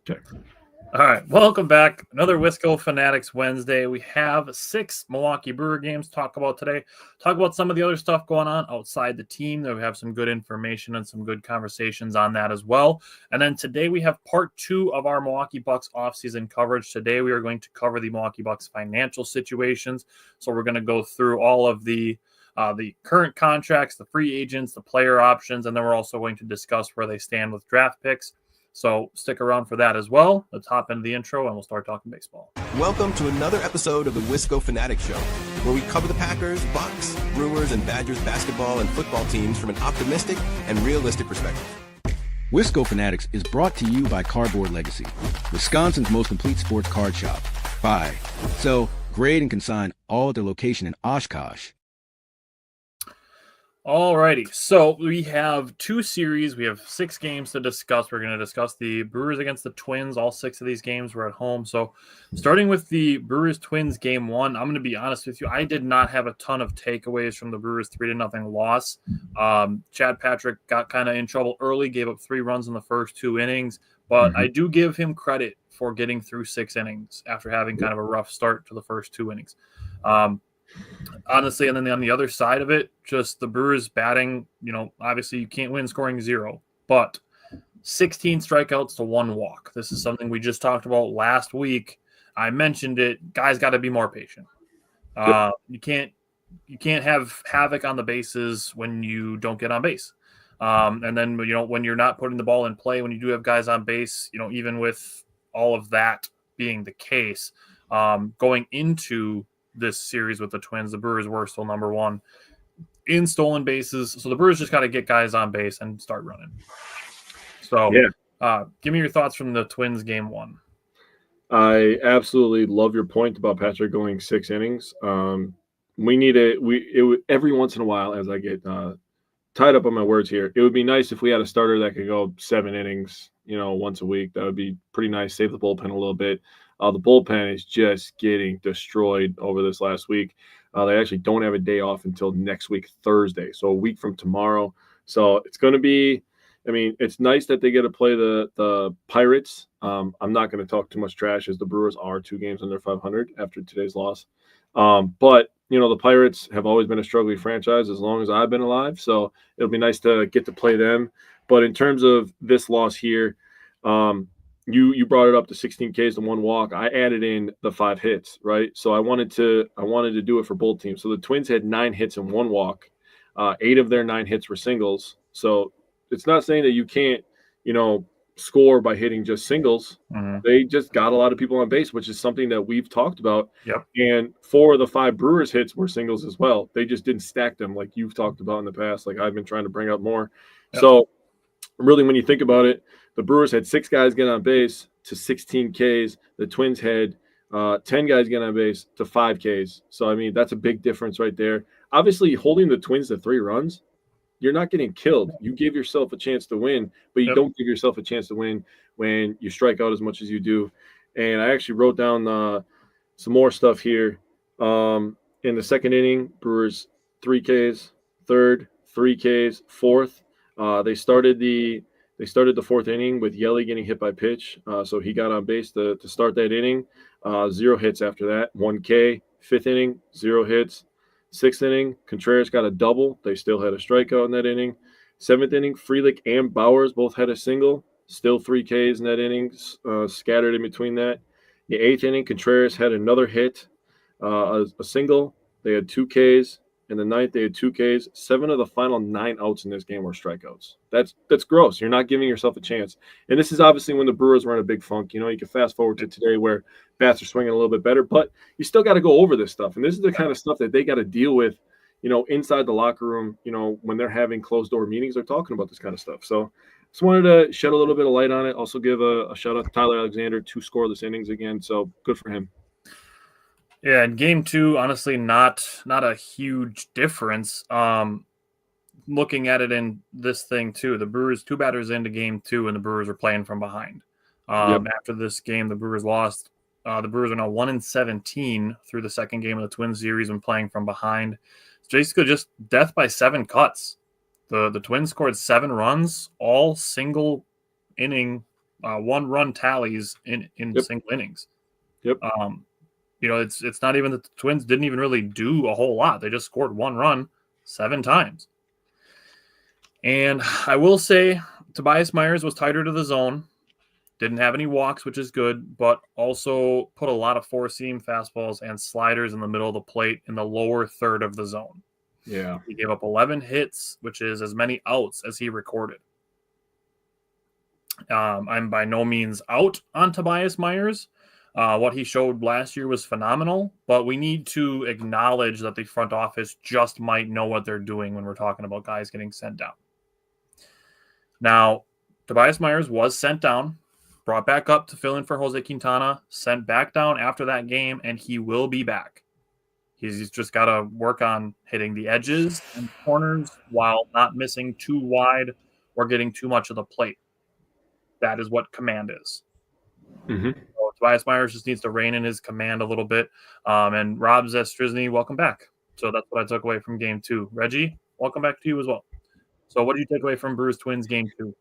Check. All right, welcome back. Another Wisco Fanatics Wednesday. We have 6 Milwaukee Brewer games to talk about today. Talk about some of the other stuff going on outside the team. We have some good information and some good conversations on that as well. And then today we have part 2 of our Milwaukee Bucks offseason coverage. Today we are going to cover the Milwaukee Bucks financial situations. So we're going to go through all of the current contracts, the free agents, the player options, and then we're also going to discuss where they stand with draft picks. So stick around for that as well. Let's hop into the intro and we'll start talking baseball. Welcome to another episode of the Wisco Fanatics Show, where we cover the Packers, Bucks, Brewers, and Badgers basketball and football teams from an optimistic and realistic perspective. Wisco Fanatics is brought to you by Cardboard Legacy, Wisconsin's most complete sports card shop. Buy, sell, grade, and consign all at their location in Oshkosh. Alrighty, so we have 2 series. We have 6 games to discuss. We're going to discuss the Brewers against the Twins. All 6 of these games were at home. So starting with the Brewers-Twins game 1, I'm going to be honest with you. I did not have a ton of takeaways from the Brewers 3-0 loss. Chad Patrick got kind of in trouble early, gave up 3 runs in the first 2 innings. But I do give him credit for getting through 6 innings after having kind of a rough start to the first 2 innings. Honestly, and then on the other side of it, just the Brewers batting, obviously you can't win scoring 0, but 16 strikeouts to 1 walk. This is something we just talked about last week. I mentioned it. Guys got to be more patient. You can't have havoc on the bases when you don't get on base. And then, when you're not putting the ball in play, when you do have guys on base, even with all of that being the case, going into this series with the Twins, the Brewers were still number 1 in stolen bases. So the Brewers just got to get guys on base and start running. So give me your thoughts from the Twins game 1. I absolutely love your point about Patrick going 6 innings. We need every once in a while, as I get tied up on my words here, it would be nice if we had a starter that could go 7 innings, once a week. That would be pretty nice. Save the bullpen a little bit. The bullpen is just getting destroyed over this last week. They actually don't have a day off until next week, Thursday, so a week from tomorrow. So it's going to be – it's nice that they get to play the Pirates. I'm not going to talk too much trash as the Brewers are 2 games under 500 after today's loss. But, the Pirates have always been a struggling franchise as long as I've been alive, so it'll be nice to get to play them. But in terms of this loss here, you brought it up to 16 Ks to 1 walk. I added in the 5 hits, right? So I wanted to do it for both teams. So the Twins had 9 hits and 1 walk. 8 of their 9 hits were singles. So it's not saying that you can't, score by hitting just singles. They just got a lot of people on base, which is something that we've talked about. Yep. And 4 of the 5 Brewers hits were singles as well. They just didn't stack them like you've talked about in the past, like I've been trying to bring up more. Yep. So really, when you think about it, the Brewers had 6 guys get on base to 16 Ks. The Twins had 10 guys get on base to 5 Ks. So, that's a big difference right there. Obviously, holding the Twins to 3 runs, you're not getting killed. You give yourself a chance to win, but you don't give yourself a chance to win when you strike out as much as you do. And I actually wrote down some more stuff here. In the second inning, Brewers 3 Ks, third 3 Ks, fourth. They started the 4th inning with Yelly getting hit by pitch. So he got on base to start that inning. 0 hits after that, 1 K. 5th inning, 0 hits. 6th inning, Contreras got a double. They still had a strikeout in that inning. 7th inning, Frelick and Bowers both had a single. Still 3 Ks in that inning, scattered in between that. The 8th inning, Contreras had another hit, a single. They had 2 Ks. In the 9th, they had 2 Ks. 7 of the final 9 outs in this game were strikeouts. That's gross. You're not giving yourself a chance. And this is obviously when the Brewers were in a big funk. You can fast forward to today where bats are swinging a little bit better, but you still got to go over this stuff. And this is the kind of stuff that they got to deal with, inside the locker room, when they're having closed-door meetings, they're talking about this kind of stuff. So just wanted to shed a little bit of light on it. Also give a shout-out to Tyler Alexander, 2 scoreless innings again, so good for him. Yeah, in game 2, honestly, not a huge difference. Looking at it in this thing too, the Brewers 2 batters into game 2, and the Brewers were playing from behind. After this game, the Brewers lost. The Brewers are now 1-17 through the second game of the Twins series when playing from behind. It's basically just death by 7 cuts. The Twins scored 7 runs, all single inning one-run tallies in Yep. single innings. Yep. It's not even that the Twins didn't even really do a whole lot. They just scored one run 7 times. And I will say Tobias Myers was tighter to the zone. Didn't have any walks, which is good, but also put a lot of four-seam fastballs and sliders in the middle of the plate in the lower third of the zone. Yeah. He gave up 11 hits, which is as many outs as he recorded. I'm by no means out on Tobias Myers. What he showed last year was phenomenal, but we need to acknowledge that the front office just might know what they're doing when we're talking about guys getting sent down. Now, Tobias Myers was sent down, brought back up to fill in for Jose Quintana, sent back down after that game, and he will be back. He's just got to work on hitting the edges and corners while not missing too wide or getting too much of the plate. That is what command is. Mm-hmm. So Tobias Myers just needs to rein in his command a little bit. And Rob Zestrizny, welcome back. So that's what I took away from Game 2. Reggie, welcome back to you as well. So what did you take away from Brewers Twins Game 2?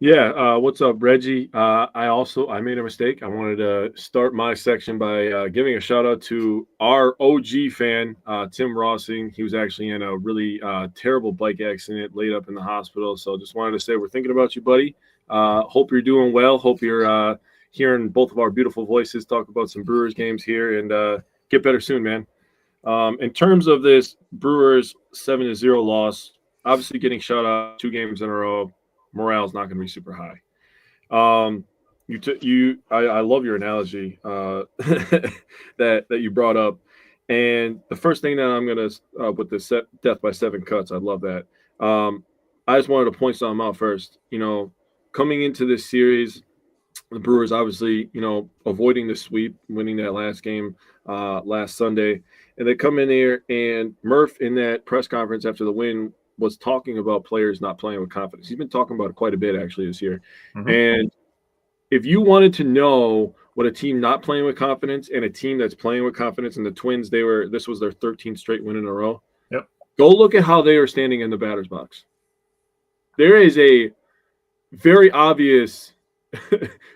Yeah, what's up, Reggie? I made a mistake. I wanted to start my section by giving a shout out to our OG fan, Tim Rossing. He was actually in a really terrible bike accident, laid up in the hospital. So just wanted to say we're thinking about you, buddy. Hope you're doing well. Hope you're hearing both of our beautiful voices talk about some Brewers games here, and get better soon, man. In terms of this Brewers 7-0 loss, obviously getting shut out 2 games in a row, morale's not going to be super high. I love your analogy that you brought up, and the first thing that I'm going to with the death by 7 cuts, I love that. I just wanted to point something out first. Coming into this series, the Brewers obviously, avoiding the sweep, winning that last game last Sunday, and they come in there, and Murph in that press conference after the win was talking about players not playing with confidence. He's been talking about it quite a bit actually this year. Mm-hmm. And if you wanted to know what a team not playing with confidence and a team that's playing with confidence, and the Twins, this was their 13th straight win in a row. Yep. Go look at how they are standing in the batter's box. There is a very obvious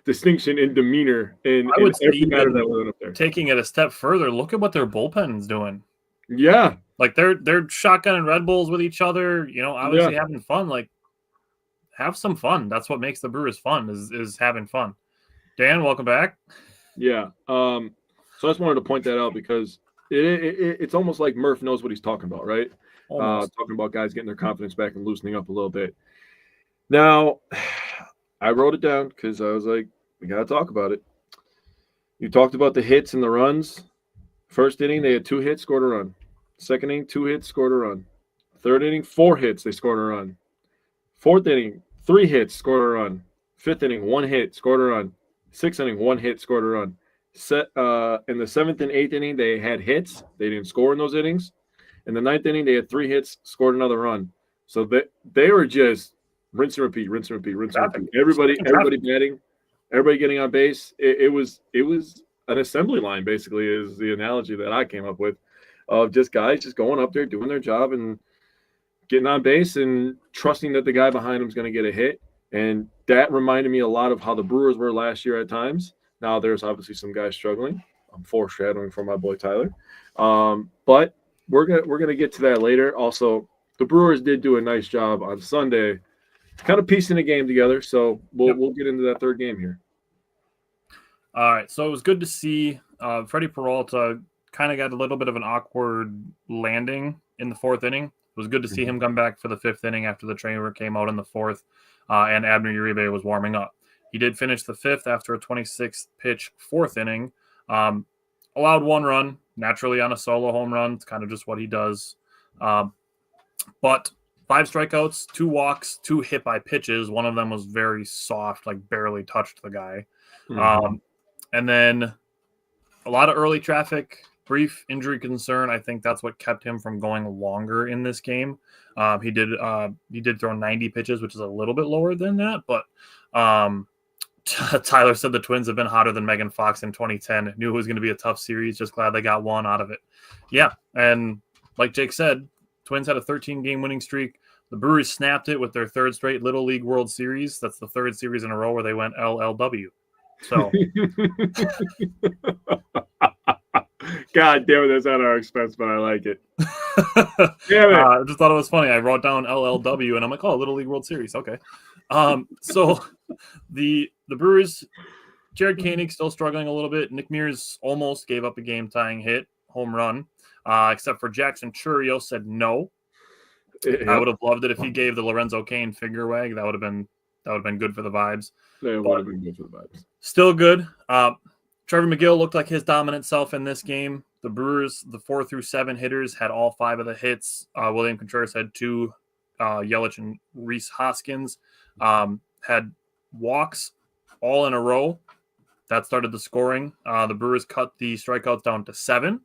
distinction in demeanor in every batter that went up there. Taking it a step further, look at what their bullpen's doing. Yeah. Like they're shotgunning Red Bulls with each other, obviously having fun. Like, have some fun. That's what makes the Brewers fun is having fun. Dan, welcome back. Yeah. So I just wanted to point that out because it's almost like Murph knows what he's talking about, right? Talking about guys getting their confidence back and loosening up a little bit. Now, I wrote it down because I was like, we got to talk about it. You talked about the hits and the runs. First inning, they had 2 hits, scored a run. Second inning, 2 hits, scored a run. Third inning, 4 hits, they scored a run. Fourth inning, 3 hits, scored a run. Fifth inning, 1 hit, scored a run. Sixth inning, 1 hit, scored a run. In the 7th and 8th inning, they had hits. They didn't score in those innings. In the 9th inning, they had 3 hits, scored another run. So they were just rinse and repeat, rinse and repeat, rinse and repeat. Everybody batting, everybody getting on base. It was an assembly line, basically, is the analogy that I came up with, of just guys just going up there, doing their job and getting on base and trusting that the guy behind them is going to get a hit. And that reminded me a lot of how the Brewers were last year at times. Now there's obviously some guys struggling. I'm foreshadowing for my boy Tyler. But we're gonna get to that later. Also, the Brewers did do a nice job on Sunday, kind of piecing the game together. So we'll get into that third game here. All right. So it was good to see Freddie Peralta kind of got a little bit of an awkward landing in the 4th inning. It was good to see him come back for the 5th inning after the trainer came out in the 4th, and Abner Uribe was warming up. He did finish the 5th after a 26th pitch 4th inning. Allowed 1 run, naturally on a solo home run. It's kind of just what he does. But 5 strikeouts, 2 walks, 2 hit by pitches. One of them was very soft, like barely touched the guy. Mm-hmm. And then a lot of early traffic, brief injury concern. I think that's what kept him from going longer in this game. He did throw 90 pitches, which is a little bit lower than that. But Tyler said the Twins have been hotter than Megan Fox in 2010. Knew it was going to be a tough series. Just glad they got 1 out of it. Yeah, and like Jake said, Twins had a 13-game winning streak. The Brewers snapped it with their third straight Little League World Series. That's the third series in a row where they went LLW. So, God damn it, that's at our expense, but I like it. Damn it. I just thought it was funny. I wrote down LLW, and I'm like, oh, Little League World Series. Okay. So the Brewers, Jared Koenig still struggling a little bit. Nick Mears almost gave up a game-tying hit, home run, except for Jackson Churio said no. I would have loved it if he gave the Lorenzo Cain finger wag. That would have been good for the vibes. It would have been good for the vibes. Still good. Trevor McGill looked like his dominant self in this game. The Brewers, the 4 through 7 hitters, had all 5 of the hits. William Contreras had 2. Yelich and Rhys Hoskins had walks all in a row. That started the scoring. The Brewers cut the strikeouts down to 7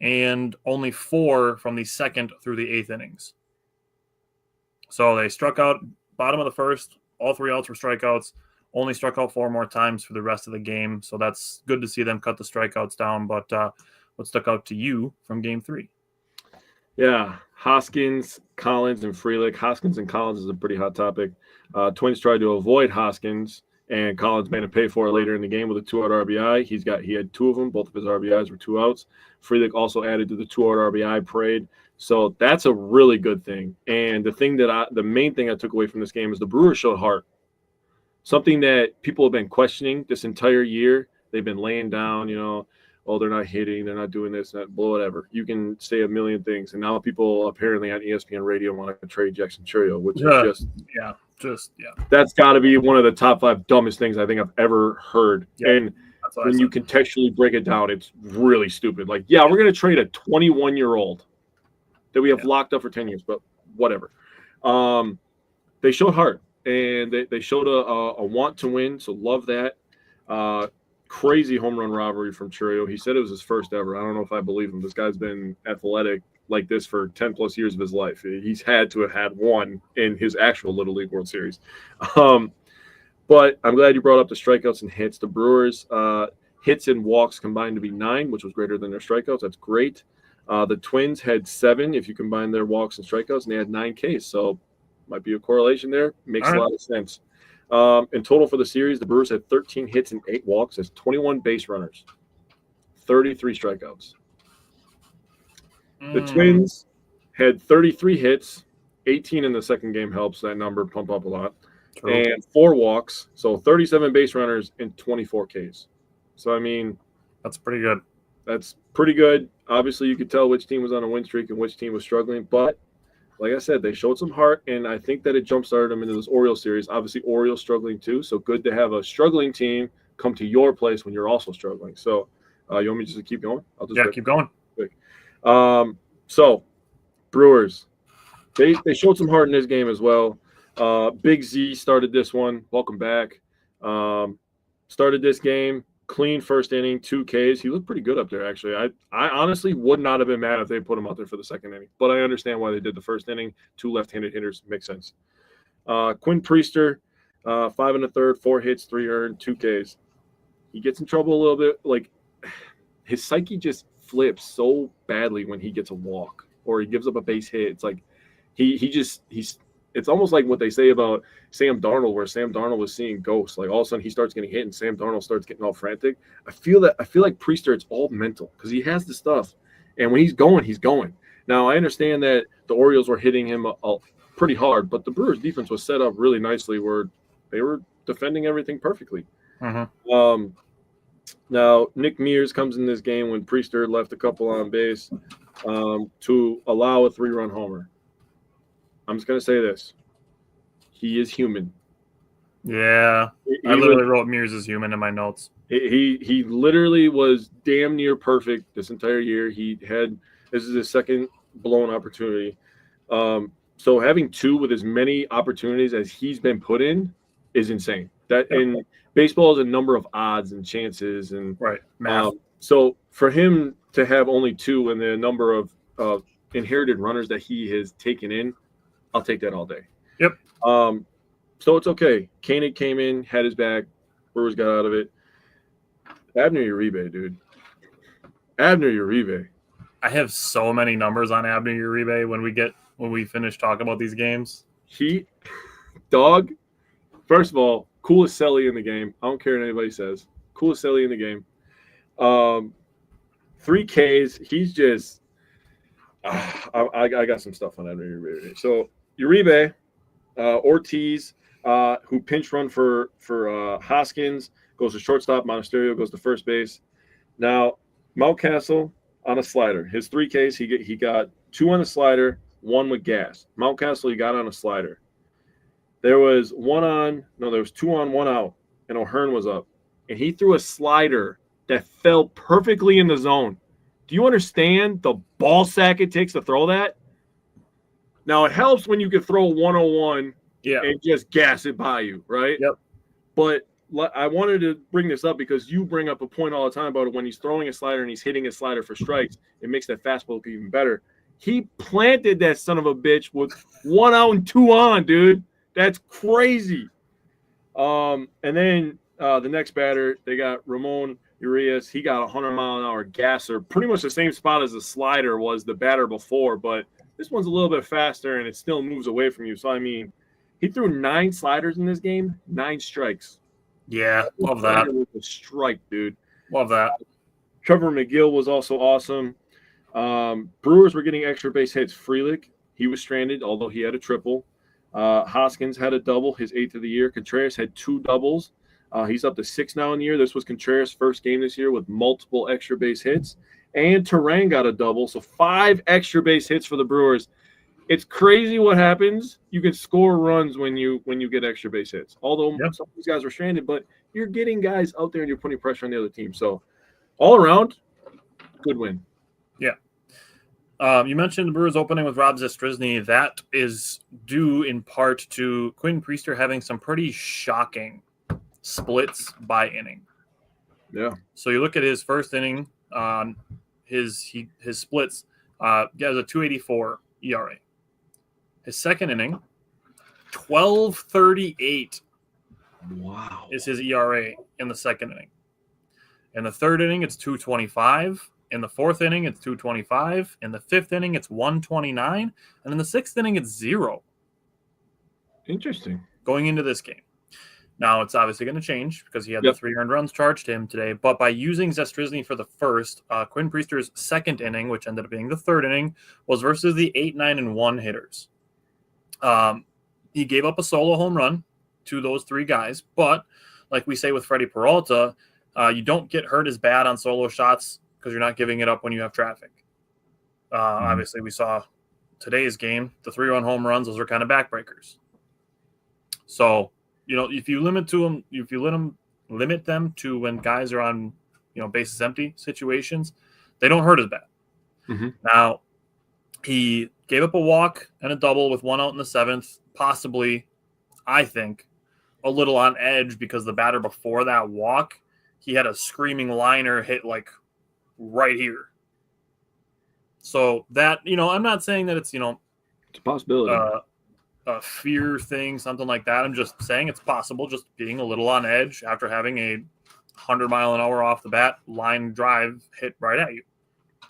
and only 4 from the 2nd through the 8th innings. So they struck out bottom of the first. All 3 outs were strikeouts. Only struck out 4 more times for the rest of the game. So that's good to see them cut the strikeouts down. But what stuck out to you from game 3? Yeah, Hoskins, Collins, and Frelick. Hoskins and Collins is a pretty hot topic. Twins tried to avoid Hoskins, and Collins made him pay for it later in the game with a 2-out RBI. He had 2 of them. Both of his RBIs were 2 outs. Frelick also added to the 2-out RBI parade. So that's a really good thing. And the main thing I took away from this game is the Brewers showed heart. Something that people have been questioning this entire year. They've been laying down, oh, they're not hitting, they're not doing this, whatever. You can say a million things. And now people apparently on ESPN radio want to trade Jackson Churio, which is just that's got to be one of the top 5 dumbest things I think I've ever heard. Yeah, and when you contextually break it down, it's really stupid. Like, yeah, we're going to trade a 21-year-old that we have locked up for 10 years, but whatever. They showed heart, and they showed a want to win, so love that. Crazy home run robbery from Churio. He said it was his first ever. I don't know if I believe him. This guy's been athletic like this for 10 plus years of his life. He's had to have had one in his actual Little League World Series. But I'm glad you brought up the strikeouts and hits. The Brewers hits and walks combined to be 9, which was greater than their strikeouts. That's great. The Twins had 7 if you combine their walks and strikeouts, and they had 9 Ks. So might be a correlation there. Makes a lot of sense. In total for the series, the Brewers had 13 hits and 8 walks. That's 21 base runners, 33 strikeouts. The Twins had 33 hits, 18 in the second game helps that number pump up a lot, and 4 walks. So 37 base runners and 24 Ks. So, I mean, that's pretty good. That's pretty good. Obviously, you could tell which team was on a win streak and which team was struggling, but like I said, they showed some heart, and I think that it jump-started them into this Orioles series. Obviously, Orioles struggling too, so good to have a struggling team come to your place when you're also struggling. So you want me just to keep going? I'll just keep going. Quick. So Brewers, they showed some heart in this game as well. Big Z started this one. Welcome back. Started this game. Clean first inning, 2 Ks. He looked pretty good up there, actually. I honestly would not have been mad if they put him out there for the second inning, but I understand why they did the first inning. 2 left-handed hitters makes sense. Quinn Priester, 5 1/3, 4 hits, 3 earned, 2 Ks. He gets in trouble a little bit. Like, his psyche just flips so badly when he gets a walk or he gives up a base hit. It's like it's almost like what they say about Sam Darnold, where Sam Darnold was seeing ghosts. Like all of a sudden he starts getting hit and Sam Darnold starts getting all frantic. I feel like Priester, it's all mental because he has the stuff. And when he's going, he's going. Now, I understand that the Orioles were hitting him pretty hard, but the Brewers defense was set up really nicely where they were defending everything perfectly. Mm-hmm. Now, Nick Mears comes in this game when Priester left a couple on base to allow a 3-run homer. I'm just going to say this. He is human. Yeah. I literally wrote Mears is human in my notes. He literally was damn near perfect this entire year. This is his second blown opportunity. So having 2 with as many opportunities as he's been put in is insane. And baseball is a number of odds and chances and math. So for him to have only 2 and the number of inherited runners that he has taken in, I'll take that all day. Yep. So it's okay. Koenig came in, had his back. Brewers got out of it. Abner Uribe, dude. Abner Uribe. I have so many numbers on Abner Uribe. When we get when we finish talking about these games. Dog, first of all, coolest Selly in the game. I don't care what anybody says. Coolest Selly in the game. 3 Ks. He's just I got some stuff on that. So Uribe, Ortiz, who pinch run for Hoskins, goes to shortstop. Monasterio goes to first base. Now, Mountcastle on a slider. His 3 Ks, he got 2 on the slider, 1 with gas. Mountcastle, he got on a slider. There was 2 on, 1 out, and O'Hearn was up. And he threw a slider that fell perfectly in the zone. Do you understand the ball sack it takes to throw that? Now, it helps when you can throw 101 and just gas it by you, right? Yep. But I wanted to bring this up because you bring up a point all the time about it. When he's throwing a slider and he's hitting a slider for strikes, it makes that fastball look even better. He planted that son of a bitch with 1 out and 2 on, dude. That's crazy. And then the next batter, they got Ramon Urias. He got a 100-mile-an-hour gasser, pretty much the same spot as the slider was the batter before, but this one's a little bit faster and it still moves away from you. So, I mean, he threw 9 sliders in this game, 9 strikes. Yeah, love that. With a strike, dude. Love that. Trevor McGill was also awesome. Brewers were getting extra base hits. Frelick, he was stranded, although he had a triple. Hoskins had a double, his 8th of the year. Contreras had 2 doubles. He's up to 6 now in the year. This was Contreras' first game this year with multiple extra base hits. And Terang got a double, so 5 extra base hits for the Brewers. It's crazy what happens. You can score runs when you get extra base hits. Although some of these guys were stranded, but you're getting guys out there and you're putting pressure on the other team. So all around, good win. Yeah. You mentioned the Brewers opening with Rob Zastryzny. That is due in part to Quinn Priester having some pretty shocking splits by inning. Yeah. So you look at his first inning, his splits. He has a 2.84 ERA. His second inning, 12.38. Wow. Is his ERA in the second inning. In the third inning, it's 2.25. In the fourth inning, it's 2.25. In the fifth inning, it's 1.29. And in the sixth inning, it's 0. Interesting. Going into this game. Now, it's obviously going to change because he had the 3 earned runs charged to him today. But by using Zastryzny for the first, Quinn Priester's second inning, which ended up being the third inning, was versus the 8, 9, and 1 hitters. He gave up a solo home run to those 3 guys. But like we say with Freddie Peralta, you don't get hurt as bad on solo shots because you're not giving it up when you have traffic. Obviously, we saw today's game, the 3-run home runs, those are kind of backbreakers. So, if you limit them to when guys are on, bases empty situations, they don't hurt as bad. Mm-hmm. Now, he gave up a walk and a double with 1 out in the 7th, possibly, I think, a little on edge because the batter before that walk, he had a screaming liner hit like right here. So that, I'm not saying that it's, it's a possibility. A fear thing, something like that. I'm just saying it's possible, just being a little on edge after having a 100-mile-an-hour off the bat line drive hit right at you.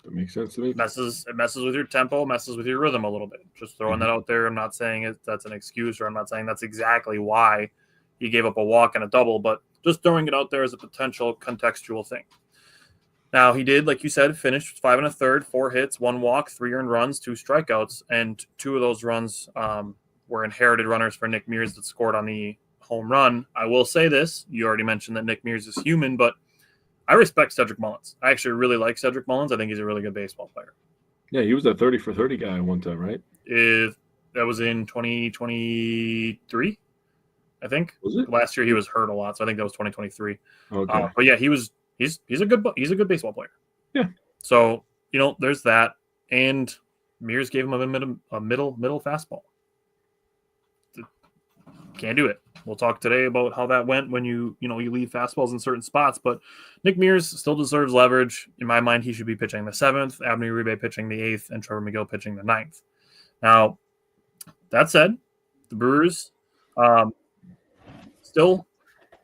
That makes sense to me. It messes with your tempo, messes with your rhythm a little bit. Just throwing that out there. I'm not saying that's an excuse, or I'm not saying that's exactly why he gave up a walk and a double, but just throwing it out there as a potential contextual thing. Now, he did, like you said, finish 5 1/3, 4 hits, 1 walk, 3 earned runs, 2 strikeouts, and 2 of those runs were inherited runners for Nick Mears that scored on the home run. I will say this. You already mentioned that Nick Mears is human, but I respect Cedric Mullins. I actually really like Cedric Mullins. I think he's a really good baseball player. Yeah, he was that 30 for 30 guy at one time, right? That was in 2023, I think. Was it? Last year he was hurt a lot, so I think that was 2023. Okay. But yeah, he's a good baseball player. Yeah. So, there's that. And Mears gave him a middle fastball. Can't do it. We'll talk today about how that went when you leave fastballs in certain spots. But Nick Mears still deserves leverage. In my mind, he should be pitching the 7th, Abner Uribe pitching the 8th, and Trevor McGill pitching the 9th. Now, that said, the Brewers still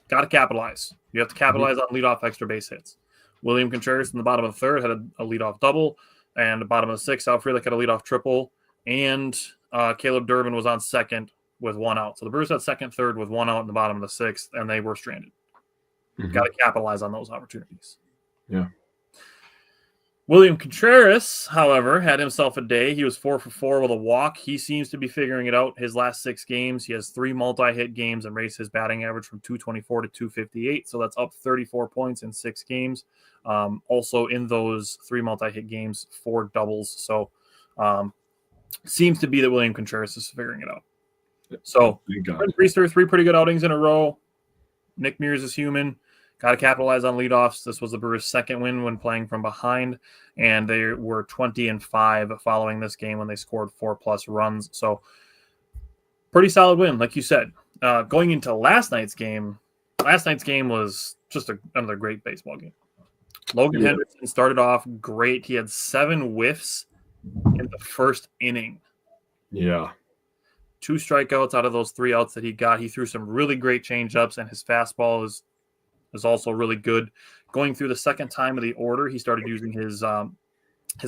got to capitalize. You have to capitalize on leadoff extra base hits. William Contreras in the bottom of the 3rd had a leadoff double, and the bottom of the 6th, Al Frelick had a leadoff triple. and Caleb Durbin was on second with one out. So the Brewers had second, third with one out in the bottom of the sixth, and they were stranded. Got to capitalize on those opportunities. Yeah. William Contreras, however, had himself a day. He was 4 for 4 with a walk. He seems to be figuring it out his last 6 games. He has 3 multi-hit games and raised his batting average from 224 to 258. So that's up 34 points in 6 games. Also in those 3 multi-hit games, 4 doubles. So seems to be that William Contreras is figuring it out. So 3 pretty good outings in a row. Nick Mears is human. Got to capitalize on leadoffs. This was the Brewers' second win when playing from behind, and they were 20-5 following this game when they scored 4+ runs. So pretty solid win, like you said. Going into last night's game was just another great baseball game. Logan Henderson started off great. He had 7 whiffs in the first inning. Yeah. 2 strikeouts out of those 3 outs that he got. He threw some really great changeups, and his fastball is also really good. Going through the second time of the order, he started using his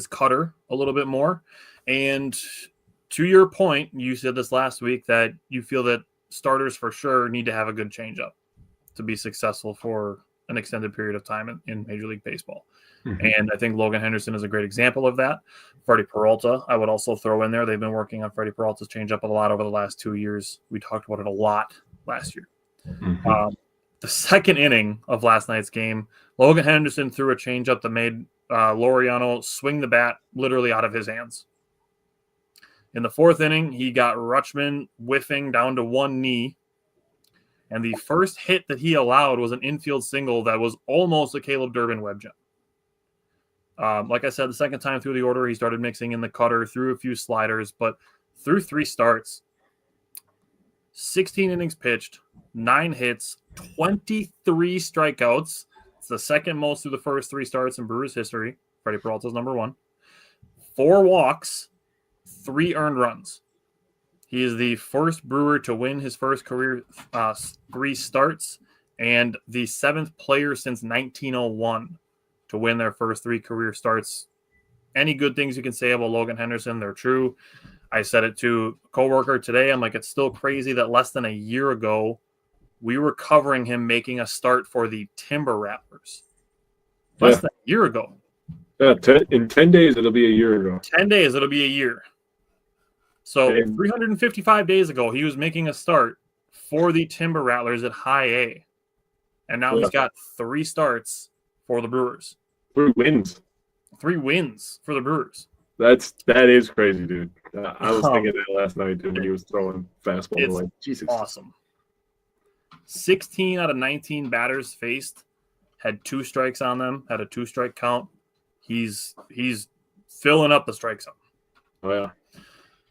cutter a little bit more. And to your point, you said this last week that you feel that starters for sure need to have a good changeup to be successful for an extended period of time in Major League Baseball. Mm-hmm. And I think Logan Henderson is a great example of that. Freddie Peralta, I would also throw in there. They've been working on Freddie Peralta's changeup a lot over the last 2 years. We talked about it a lot last year. Mm-hmm. The second inning of last night's game, Logan Henderson threw a changeup that made Laureano swing the bat literally out of his hands. In the 4th inning, he got Rutschman whiffing down to one knee. And the first hit that he allowed was an infield single that was almost a Caleb Durbin web gem. Like I said, the second time through the order, he started mixing in the cutter, threw a few sliders, but through 3 starts, 16 innings pitched, 9 hits, 23 strikeouts. It's the second most through the first 3 starts in Brewers history. Freddie Peralta's number 1. 4 walks, 3 earned runs. He is the first Brewer to win his first career 3 starts and the 7th player since 1901 to win their first 3 career starts. Any good things you can say about Logan Henderson, they're true. I said it to a coworker today. I'm like, it's still crazy that less than a year ago, we were covering him making a start for the Timber Rattlers. Less than a year ago. Yeah, in 10 days, it'll be a year ago. 10 days, it'll be a year. So 355 days ago, he was making a start for the Timber Rattlers at High A. And now he's got 3 starts for the Brewers. 3 wins. 3 wins for the Brewers. That is crazy, dude. I was thinking that last night, dude, when he was throwing fastball. It's like, Jesus. Awesome. 16 out of 19 batters faced had 2 strikes on them, had a 2-strike count. He's filling up the strike zone. Oh,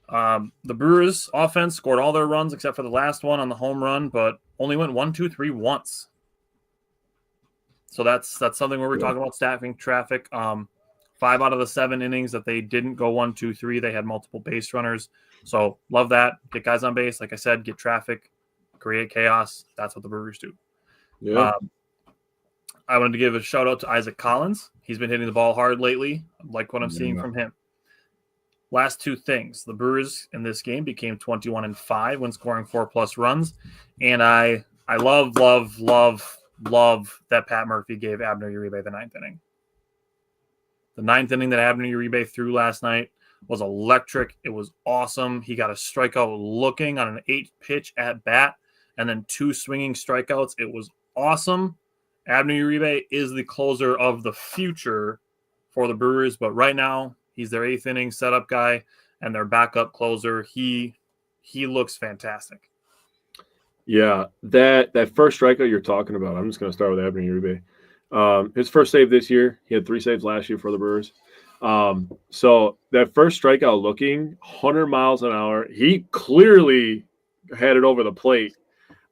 yeah. The Brewers offense scored all their runs except for the last one on the home run, but only went 1-2-3 once. So that's something where we're talking about staffing traffic. 5 out of the 7 innings that they didn't go 1-2-3, they had multiple base runners. So love that. Get guys on base. Like I said, get traffic, create chaos. That's what the Brewers do. Yeah. I wanted to give a shout out to Isaac Collins. He's been hitting the ball hard lately. I like what I'm seeing from him. Last 2 things. The Brewers in this game became 21-5 when scoring 4+ runs. And I love that Pat Murphy gave Abner Uribe the 9th inning. The 9th inning that Abner Uribe threw last night was electric. It was awesome. He got a strikeout looking on an 8-pitch at bat and then 2 swinging strikeouts. It was awesome. Abner Uribe is the closer of the future for the Brewers, but right now he's their 8th inning setup guy and their backup closer. He looks fantastic. Yeah, that first strikeout you're talking about, I'm just going to start with Abner Uribe. His first save this year, he had 3 saves last year for the Brewers. So that first strikeout looking 100 miles an hour, he clearly had it over the plate.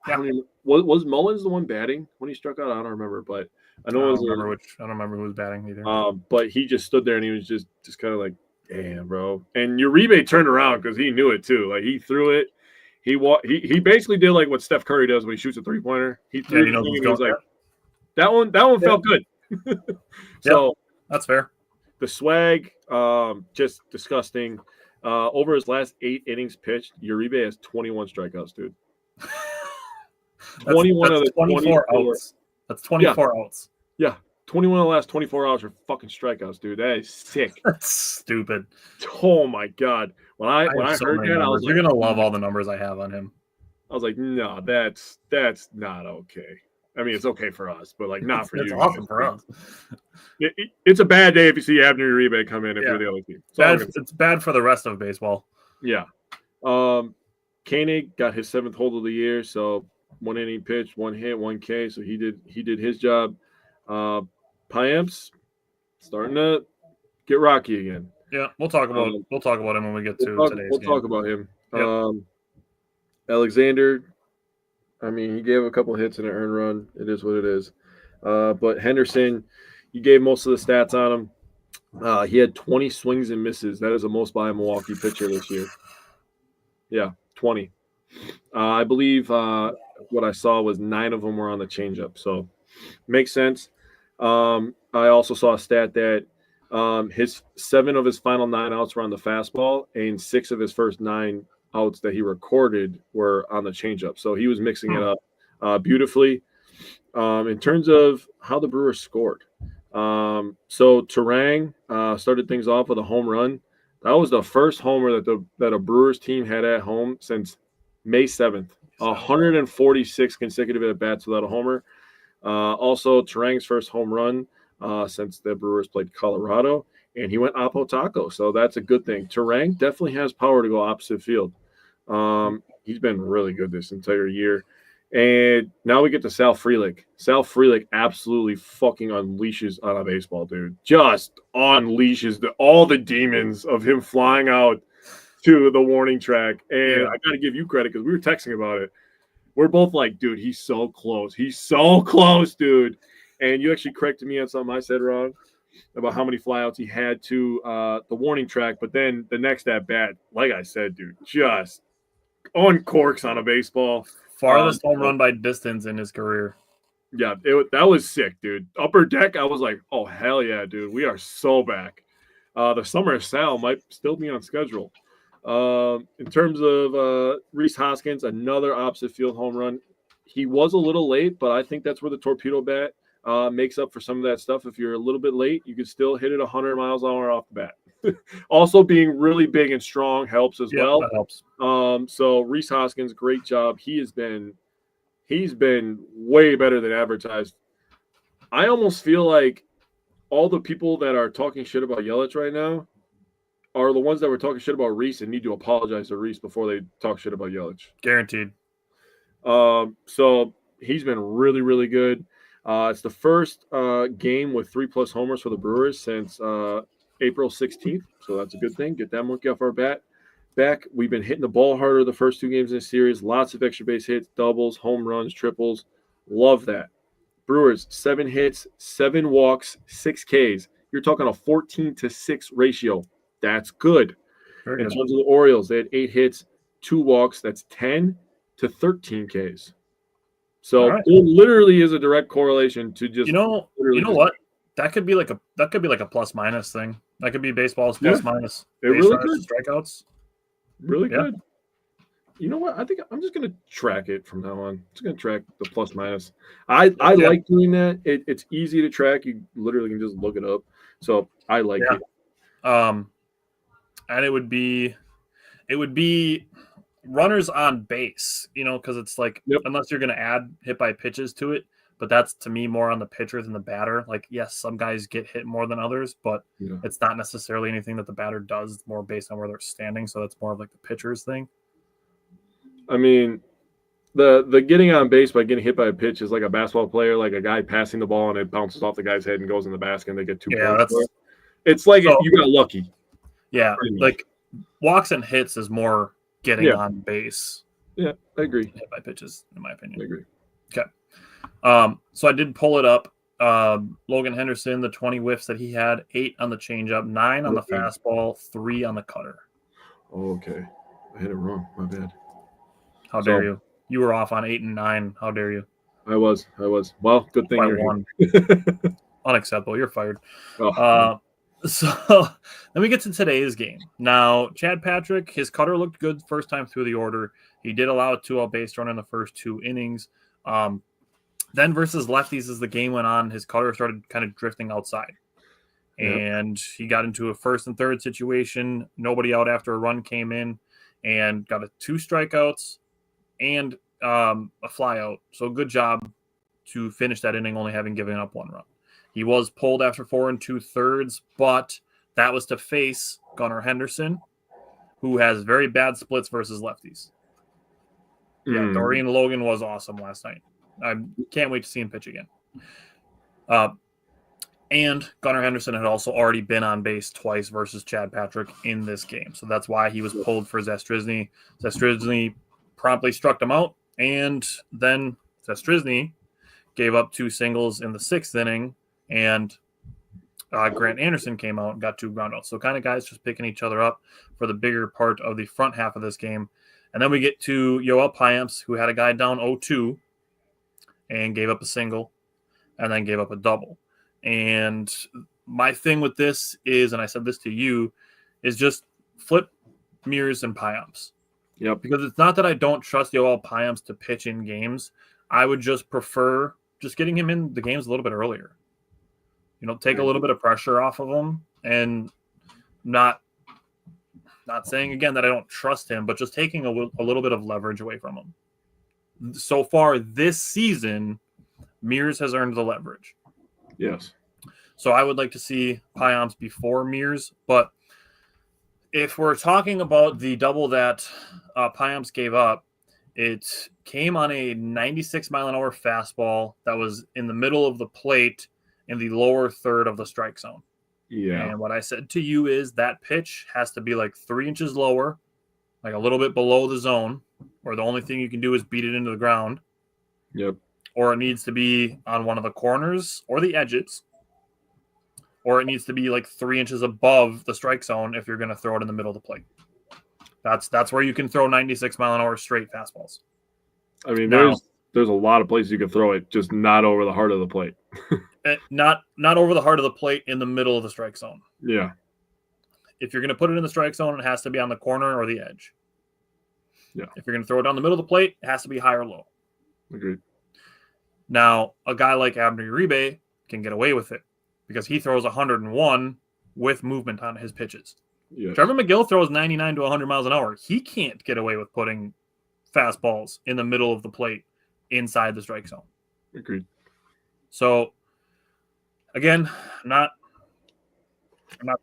Yeah. Was Mullins the one batting when he struck out? I don't remember, but I know I don't remember who was batting either. But he just stood there and he was just kind of like, damn, bro. And Uribe turned around because he knew it too. Like he threw it. He basically did like what Steph Curry does when he shoots a 3-pointer. He threw it and he was like, that one felt good. So that's fair. The swag, just disgusting. Over his last 8 innings pitched, Uribe has 21 strikeouts, dude. 21 that's of the 24 outs. That's 24 outs. Yeah, 21 of the last 24 hours are fucking strikeouts, dude. That is sick. That's stupid. Oh my god! When I so heard many that, numbers. I was You're like, gonna love all the numbers I have on him. I was like, no, that's not okay. I mean, it's okay for us, but like not for you. It's awesome for us. It's a bad day if you see Abner Uribe come in if you're the other team. It's bad for the rest of baseball. Yeah. Koenig got his 7th hold of the year, so 1 inning pitched, 1 hit, 1 K. So he did his job. Piamps starting to get rocky again. Yeah, we'll talk about him when we get to today's game. We'll talk about him. Yep. Alexander, I mean, he gave a couple hits and an earned run. It is what it is. But Henderson, you gave most of the stats on him. He had 20 swings and misses. That is the most by a Milwaukee pitcher this year. Yeah, 20. I believe what I saw was 9 of them were on the changeup. So makes sense. I also saw a stat that his 7 of his final 9 outs were on the fastball, and 6 of his first 9 outs that he recorded were on the changeup. So he was mixing it up beautifully. In terms of how the Brewers scored, so Terang started things off with a home run. That was the first homer that a Brewers team had at home since May 7th. 146 consecutive at bats without a homer. Also, Terang's first home run since the Brewers played Colorado, and he went Oppo Taco, so that's a good thing. Terang definitely has power to go opposite field. He's been really good this entire year. And now we get to Sal Frelick. Sal Frelick absolutely fucking unleashes on a baseball, dude. Just unleashes all the demons of him flying out to the warning track. And I got to give you credit because we were texting about it. We're both like, dude, he's so close. He's so close, dude. And you actually corrected me on something I said wrong about how many flyouts he had to the warning track. But then the next at bat, like I said, dude, just uncorks on a baseball. Farthest home run by distance in his career. Yeah, that was sick, dude. Upper deck, I was like, oh, hell yeah, dude. We are so back. The summer of Sal might still be on schedule. In terms of Rhys Hoskins, another opposite field home run. He was a little late, but I think that's where the torpedo bat makes up for some of that stuff. If you're a little bit late, you can still hit it 100 miles an hour off the bat. Also, being really big and strong helps as well. That helps. So Rhys Hoskins, great job. He's been way better than advertised. I almost feel like all the people that are talking shit about Yelich right now are the ones that were talking shit about Rhys and need to apologize to Rhys before they talk shit about Yelich. Guaranteed. So he's been really, really good. It's the first game with 3+ homers for the Brewers since April 16th. So that's a good thing. Get that monkey off our back. We've been hitting the ball harder the first 2 games in the series. Lots of extra base hits, doubles, home runs, triples. Love that. Brewers, 7 hits, 7 walks, 6 Ks. You're talking a 14-6 ratio. That's good. Very In good. terms of the Orioles, they had 8 hits, 2 walks. That's 10-13 Ks. So right. It literally is a direct correlation to just You know what? That could be like a plus minus thing. That could be baseball's plus minus. It really could. Strikeouts. Really good. You know what? I think I'm just going to track it from now on. I'm just going to track the plus minus. I like doing that. It's easy to track. You literally can just look it up. So I like it. And it would be runners on base, because it's like, unless you're going to add hit by pitches to it, but that's to me more on the pitcher than the batter. Like, yes, some guys get hit more than others, but it's not necessarily anything that the batter does. It's more based on where they're standing. So that's more of like the pitcher's thing. I mean, the getting on base by getting hit by a pitch is like a basketball player, like a guy passing the ball and it bounces off the guy's head and goes in the basket and they get 2 points. It's like you got lucky. Yeah, like walks and hits is more getting on base. Yeah, I agree. Hit by pitches, in my opinion. I agree. Okay. So I did pull it up. Logan Henderson, the 20 whiffs that he had, 8 on the changeup, 9 on the fastball, 3 on the cutter. Oh, okay. I hit it wrong. My bad. How dare you? You were off on 8 and 9. How dare you? I was. Well, good thing By you're 1. here. Unacceptable. You're fired. So then we get to today's game. Now, Chad Patrick, his cutter looked good first time through the order. He did allow a 2-out base run in the first 2 innings. Then versus lefties, as the game went on, his cutter started kind of drifting outside. And he got into a first and third situation. Nobody out after a run came in and got 2 strikeouts and a fly out. So good job to finish that inning, only having given up 1 run. He was pulled after 4 2/3, but that was to face Gunnar Henderson, who has very bad splits versus lefties. Yeah, Dorian Logan was awesome last night. I can't wait to see him pitch again. And Gunnar Henderson had also already been on base twice versus Chad Patrick in this game. So that's why he was pulled for Zastryzny. Zastryzny promptly struck him out, and then Zastryzny gave up 2 singles in the 6th inning, and Grant Anderson came out and got 2 groundouts. So kind of guys just picking each other up for the bigger part of the front half of this game. And then we get to Yoel Payamps, who had a guy down 0-2 and gave up a single and then gave up a double. And my thing with this is, and I said this to you, is just flip Mears and Payamps. Yep. Because it's not that I don't trust Yoel Payamps to pitch in games. I would just prefer just getting him in the games a little bit earlier. Take a little bit of pressure off of him, and not saying again that I don't trust him, but just taking a little bit of leverage away from him. So far this season, Mears has earned the leverage. Yes. So I would like to see Payamps before Mears, but if we're talking about the double that Payamps gave up, it came on a 96-mile-an-hour fastball that was in the middle of the plate in the lower third of the strike zone. Yeah. And what I said to you is that pitch has to be like 3 inches lower, like a little bit below the zone, or the only thing you can do is beat it into the ground. Yep. Or it needs to be on one of the corners or the edges, or it needs to be like 3 inches above the strike zone if you're going to throw it in the middle of the plate. That's where you can throw 96-mile-an-hour straight fastballs. I mean, there's a lot of places you can throw it, just not over the heart of the plate. Not over the heart of the plate in the middle of the strike zone. Yeah. If you're going to put it in the strike zone, it has to be on the corner or the edge. Yeah. If you're going to throw it down the middle of the plate, it has to be high or low. Agreed. Now, a guy like Abner Uribe can get away with it because he throws 101 with movement on his pitches. Yes. Trevor McGill throws 99 to 100 miles an hour. He can't get away with putting fastballs in the middle of the plate inside the strike zone. Agreed. So, again, I'm not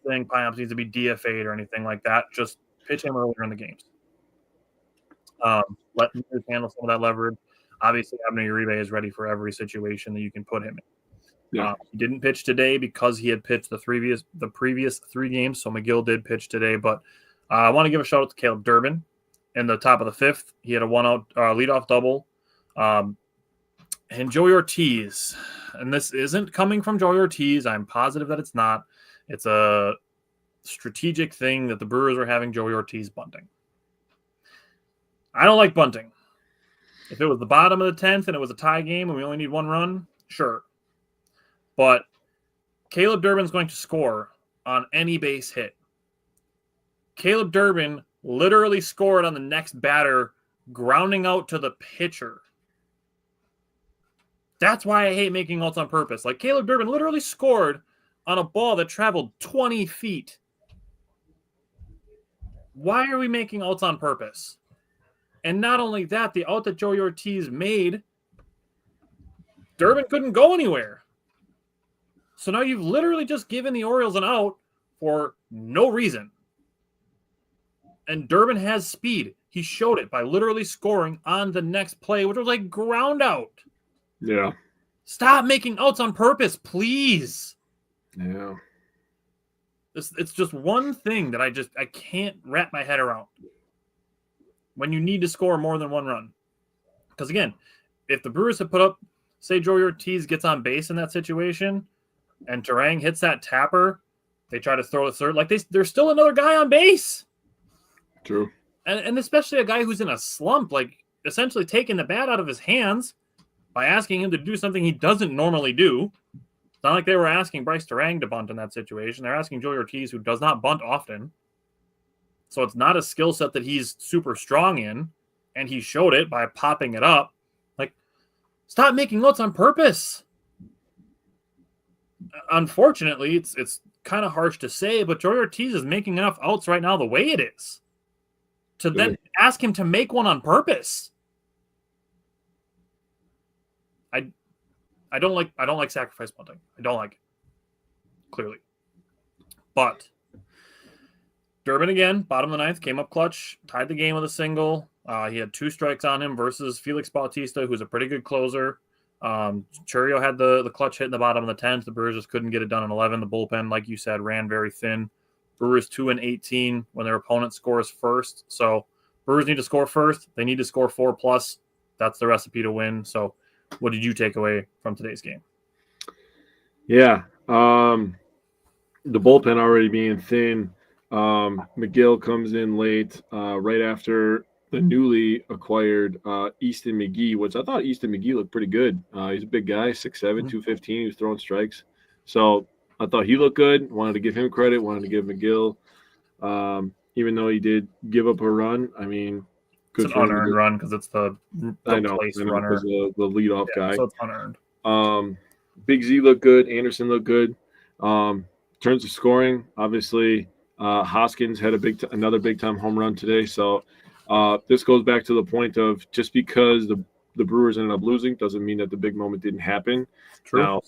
saying Payamps needs to be DFA'd or anything like that. Just pitch him earlier in the games. Let him handle some of that leverage. Obviously, Abner Uribe is ready for every situation that you can put him in. Yeah. He didn't pitch today because he had pitched the previous 3 games, so McGill did pitch today. But I want to give a shout out to Caleb Durbin in the top of the 5th. He had a 1-out leadoff double. And Joey Ortiz, and this isn't coming from Joey Ortiz. I'm positive that it's not. It's a strategic thing that the Brewers are having Joey Ortiz bunting. I don't like bunting. If it was the bottom of the 10th and it was a tie game and we only need 1 run, sure. But Caleb Durbin's going to score on any base hit. Caleb Durbin literally scored on the next batter, grounding out to the pitcher. That's why I hate making outs on purpose. Like, Caleb Durbin literally scored on a ball that traveled 20 feet. Why are we making outs on purpose? And not only that, the out that Joey Ortiz made, Durbin couldn't go anywhere. So now you've literally just given the Orioles an out for no reason. And Durbin has speed. He showed it by literally scoring on the next play, which was like ground out. Yeah. Stop making outs on purpose, please. Yeah. It's just one thing that I can't wrap my head around. When you need to score more than 1 run. Because again, if the Brewers have put up, say Joey Ortiz gets on base in that situation, and Terang hits that tapper, they try to throw a third. Like, there's still another guy on base. True. And especially a guy who's in a slump, like essentially taking the bat out of his hands by asking him to do something he doesn't normally do. It's not like they were asking Bryce Durang to bunt in that situation. They're asking Joey Ortiz, who does not bunt often. So it's not a skill set that he's super strong in, and he showed it by popping it up. Like, stop making outs on purpose. Unfortunately, it's kind of harsh to say, but Joey Ortiz is making enough outs right now the way it is to then ask him to make one on purpose. I don't like sacrifice bunting. I don't like it, clearly. But Durbin again, bottom of the ninth, came up clutch, tied the game with a single. He had 2 strikes on him versus Felix Bautista, who's a pretty good closer. Chourio had the clutch hit in the bottom of the 10th. The Brewers just couldn't get it done in 11. The bullpen, like you said, ran very thin. Brewers 2-18 when their opponent scores first. So Brewers need to score first. They need to score 4+. That's the recipe to win. So what did you take away from today's game? Yeah. The bullpen already being thin. McGill comes in late, right after the newly acquired Easton McGee, which I thought Easton McGee looked pretty good. He's a big guy, 6'7", 215. He was throwing strikes. So I thought he looked good. Wanted to give him credit. Wanted to give McGill. Even though he did give up a run, I mean, it's an unearned run because it's the place runner. The leadoff guy. So it's unearned. Big Z looked good. Anderson looked good. In terms of scoring, obviously, Hoskins had another big-time home run today. So this goes back to the point of just because the Brewers ended up losing doesn't mean that the big moment didn't happen. True. Now,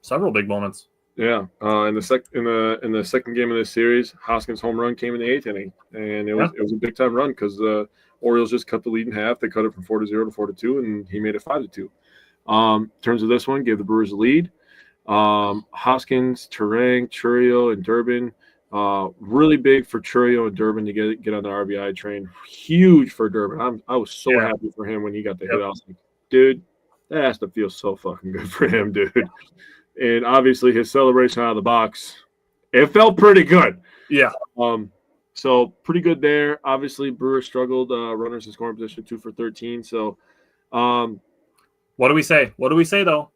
several big moments. Yeah. In the second game of this series, Hoskins' home run came in the 8th inning, and it was a big-time run because the Orioles just cut the lead in half. They cut it from 4-0 to 4-2, and he made it 5-2. In terms of this one, gave the Brewers the lead. Hoskins, Turang, Chourio, and Durbin. Really big for Chourio and Durbin to get on the RBI train. Huge for Durbin. I was so happy for him when he got the hit. I was like, dude, that has to feel so fucking good for him, dude. And obviously his celebration out of the box, it felt pretty good. Yeah. So pretty good there. Obviously, Brewers struggled. Runners in scoring position, 2 for 13. So, what do we say? What do we say though?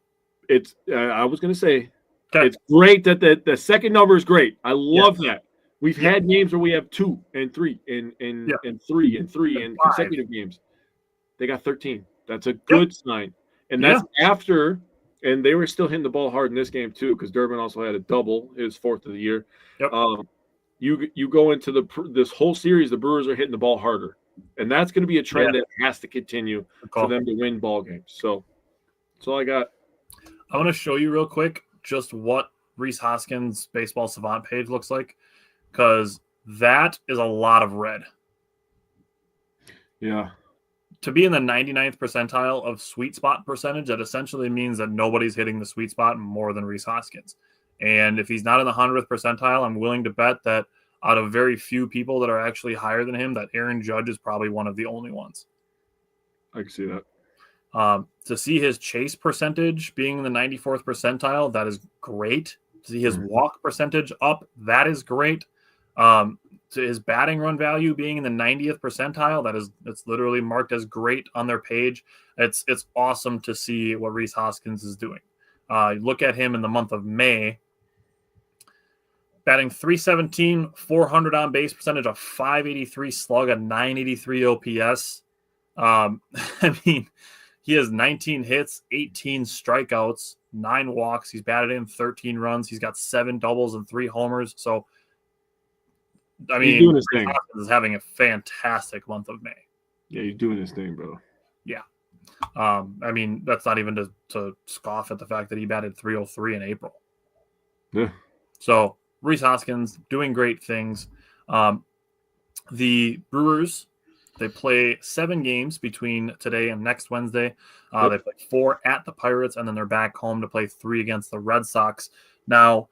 It's. I was going to say, it's great that the second number is great. I love that. We've had games where we have 2 and 3 and 3 and 3 in consecutive games. They got 13. That's a good sign. And that's after. And they were still hitting the ball hard in this game too, because Durbin also had a double, his 4th of the year. Yep. You go into this whole series, the Brewers are hitting the ball harder, and that's going to be a trend that has to continue for them to win ball games. So that's all I got. I want to show you real quick just what Rhys Hoskins' Baseball Savant page looks like, because that is a lot of red. Yeah. To be in the 99th percentile of sweet spot percentage, that essentially means that nobody's hitting the sweet spot more than Rhys Hoskins. And if he's not in the 100th percentile, I'm willing to bet that out of very few people that are actually higher than him, that Aaron Judge is probably one of the only ones. I can see that. To see his chase percentage being in the 94th percentile, that is great. To see his walk percentage up, that is great. To his batting run value being in the 90th percentile, it's literally marked as great on their page. It's awesome to see what Rhys Hoskins is doing. Look at him in the month of May. Batting .317, 400 on base percentage, a .583 slug, a .983 OPS. I mean, he has 19 hits, 18 strikeouts, 9 walks. He's batted in 13 runs. He's got 7 doubles and 3 homers. So, I mean, doing his thing. Is having a fantastic month of May. Yeah, he's doing his thing, bro. Yeah. I mean, that's not even to scoff at the fact that he batted .303 in April. Yeah. So, Rhys Hoskins doing great things. The Brewers, they play 7 games between today and next Wednesday. They play 4 at the Pirates, and then they're back home to play 3 against the Red Sox. Now,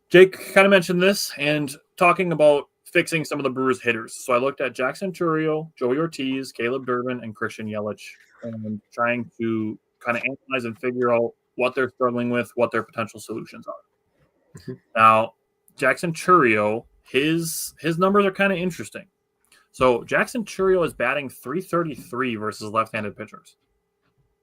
Jake kind of mentioned this and talking about fixing some of the Brewers hitters. So I looked at Jackson Chourio, Joey Ortiz, Caleb Durbin, and Christian Yelich, and trying to kind of analyze and figure out what they're struggling with, what their potential solutions are. Mm-hmm. Now, Jackson Chourio, his numbers are kind of interesting. So Jackson Chourio is batting .333 versus left-handed pitchers,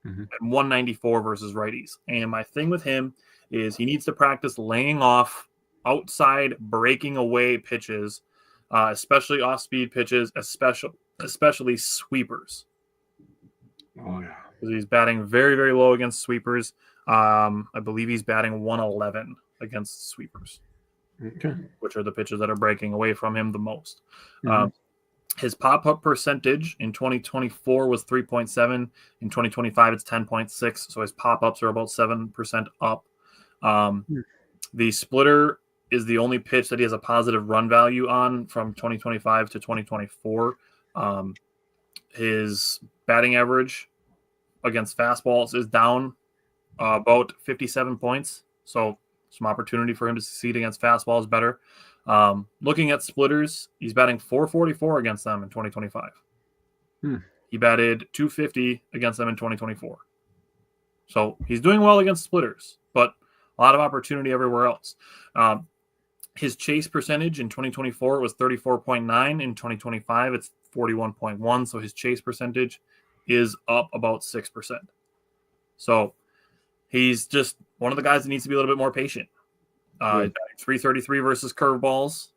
and .194 versus righties. And my thing with him is he needs to practice laying off outside breaking away pitches, especially off-speed pitches, especially sweepers. Oh yeah. Because he's batting very, very low against sweepers. I believe he's batting 111 against sweepers, Okay. which are the pitches that are breaking away from him the most. Mm-hmm. His pop-up percentage in 2024 was 3.7. In 2025, it's 10.6. So his pop-ups are about 7% up. The splitter is the only pitch that he has a positive run value on from 2025 to 2024. His batting average against fastballs is down about 57 points. So some opportunity for him to succeed against fastballs better. Looking at splitters, he's batting 444 against them in 2025. He batted 250 against them in 2024. So he's doing well against splitters, but a lot of opportunity everywhere else. His chase percentage in 2024 was 34.9. In 2025, it's 41.1. So his chase percentage is up about 6%. So he's just one of the guys that needs to be a little bit more patient. 333 versus curveballs.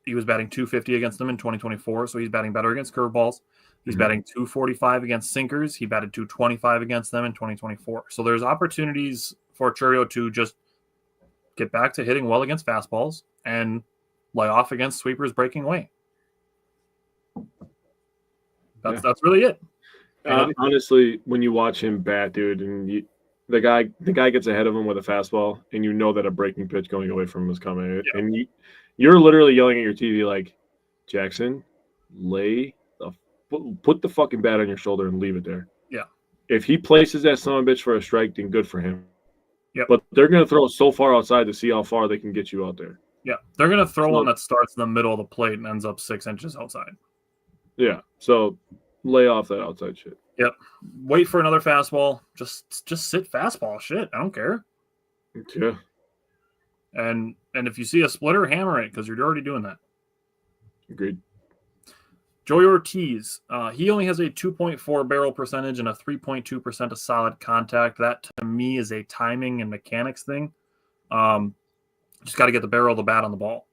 He was batting 250 against them in 2024, so he's batting better against curveballs. He's batting 245 against sinkers. He batted 225 against them in 2024. So there's opportunities for Chourio to just get back to hitting well against fastballs and lay off against sweepers breaking away. That's really it. Honestly, when you watch him bat, dude, and the guy gets ahead of him with a fastball, and you know that a breaking pitch going away from him is coming, and you're literally yelling at your TV like, Jackson, put the fucking bat on your shoulder and leave it there. Yeah. If he places that son of a bitch for a strike, then good for him. Yeah. But they're going to throw it so far outside to see how far they can get you out there. Yeah. They're going to throw one that starts in the middle of the plate and ends up 6 inches outside. Yeah. So lay off that outside shit. Yep. Wait for another fastball. Just sit fastball. Shit. I don't care. Yeah. And if you see a splitter, hammer it because you're already doing that. Agreed. Joey Ortiz, he only has a 2.4 barrel percentage and a 3.2% of solid contact. That, to me, is a timing and mechanics thing. Just got to get the barrel of the bat on the ball.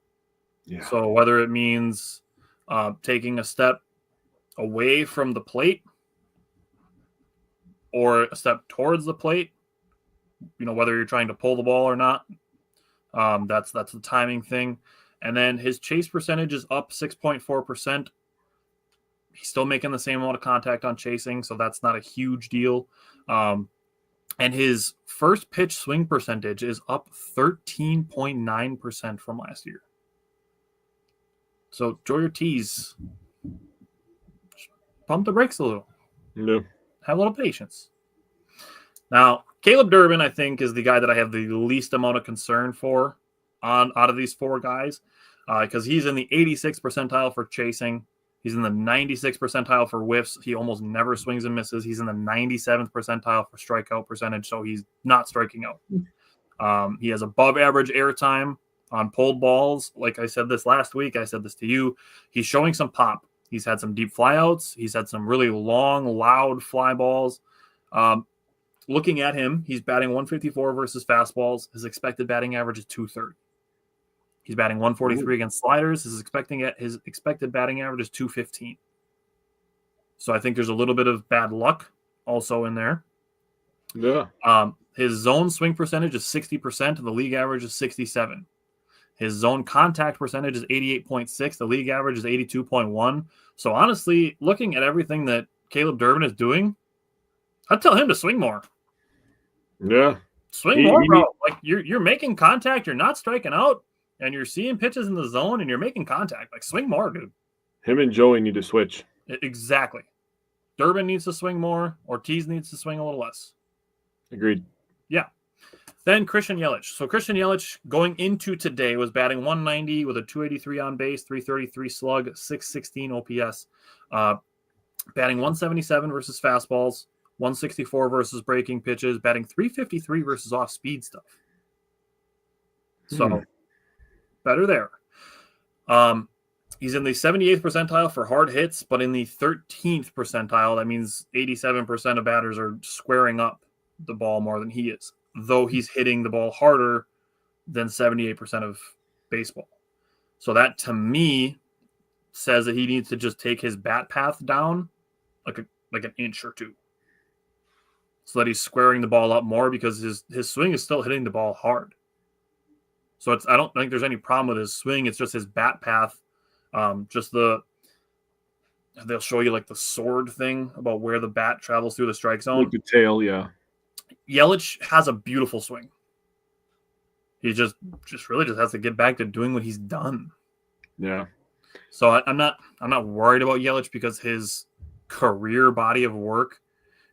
Yeah. So whether it means taking a step away from the plate or a step towards the plate, whether you're trying to pull the ball or not, that's the timing thing. And then his chase percentage is up 6.4%. He's still making the same amount of contact on chasing, so that's not a huge deal. And his first pitch swing percentage is up 13.9% from last year. So Joey Ortiz, pump the brakes a little. No. Have a little patience. Now, Caleb Durbin, I think, is the guy that I have the least amount of concern for out of these four guys because he's in the 86th percentile for chasing. He's in the 96th percentile for whiffs. He almost never swings and misses. He's in the 97th percentile for strikeout percentage, so he's not striking out. He has above average airtime on pulled balls. Like I said this last week, I said this to you. He's showing some pop. He's had some deep flyouts. He's had some really long, loud fly balls. Looking at him, he's batting 154 versus fastballs. His expected batting average is 230. He's batting 143 against sliders. His expected batting average is 215. So I think there's a little bit of bad luck also in there. Yeah. His zone swing percentage is 60%. And the league average is 67. His zone contact percentage is 88.6. The league average is 82.1. So honestly, looking at everything that Caleb Durbin is doing, I'd tell him to swing more. Yeah. Swing more, bro. Like you're making contact. You're not striking out. And you're seeing pitches in the zone and you're making contact. Like, swing more, dude. Him and Joey need to switch. Exactly. Durbin needs to swing more. Ortiz needs to swing a little less. Agreed. Yeah. Then Christian Yelich. So Christian Yelich going into today was batting 190 with a 283 on base, 333 slug, 616 OPS. Batting 177 versus fastballs, 164 versus breaking pitches, batting 353 versus off-speed stuff. So better there. He's in the 78th percentile for hard hits, but in the 13th percentile, that means 87% of batters are squaring up the ball more than he is. though he's hitting the ball harder than 78% of baseball. So that, to me, says that he needs to just take his bat path down like an inch or two, so that he's squaring the ball up more, because his swing is still hitting the ball hard. So I don't think there's any problem with his swing. It's just his bat path. They'll show you like the sword thing about where the bat travels through the strike zone. Like the tail, yeah. Yelich has a beautiful swing. He just really just has to get back to doing what he's done. Yeah. So I'm not worried about Yelich, because his career body of work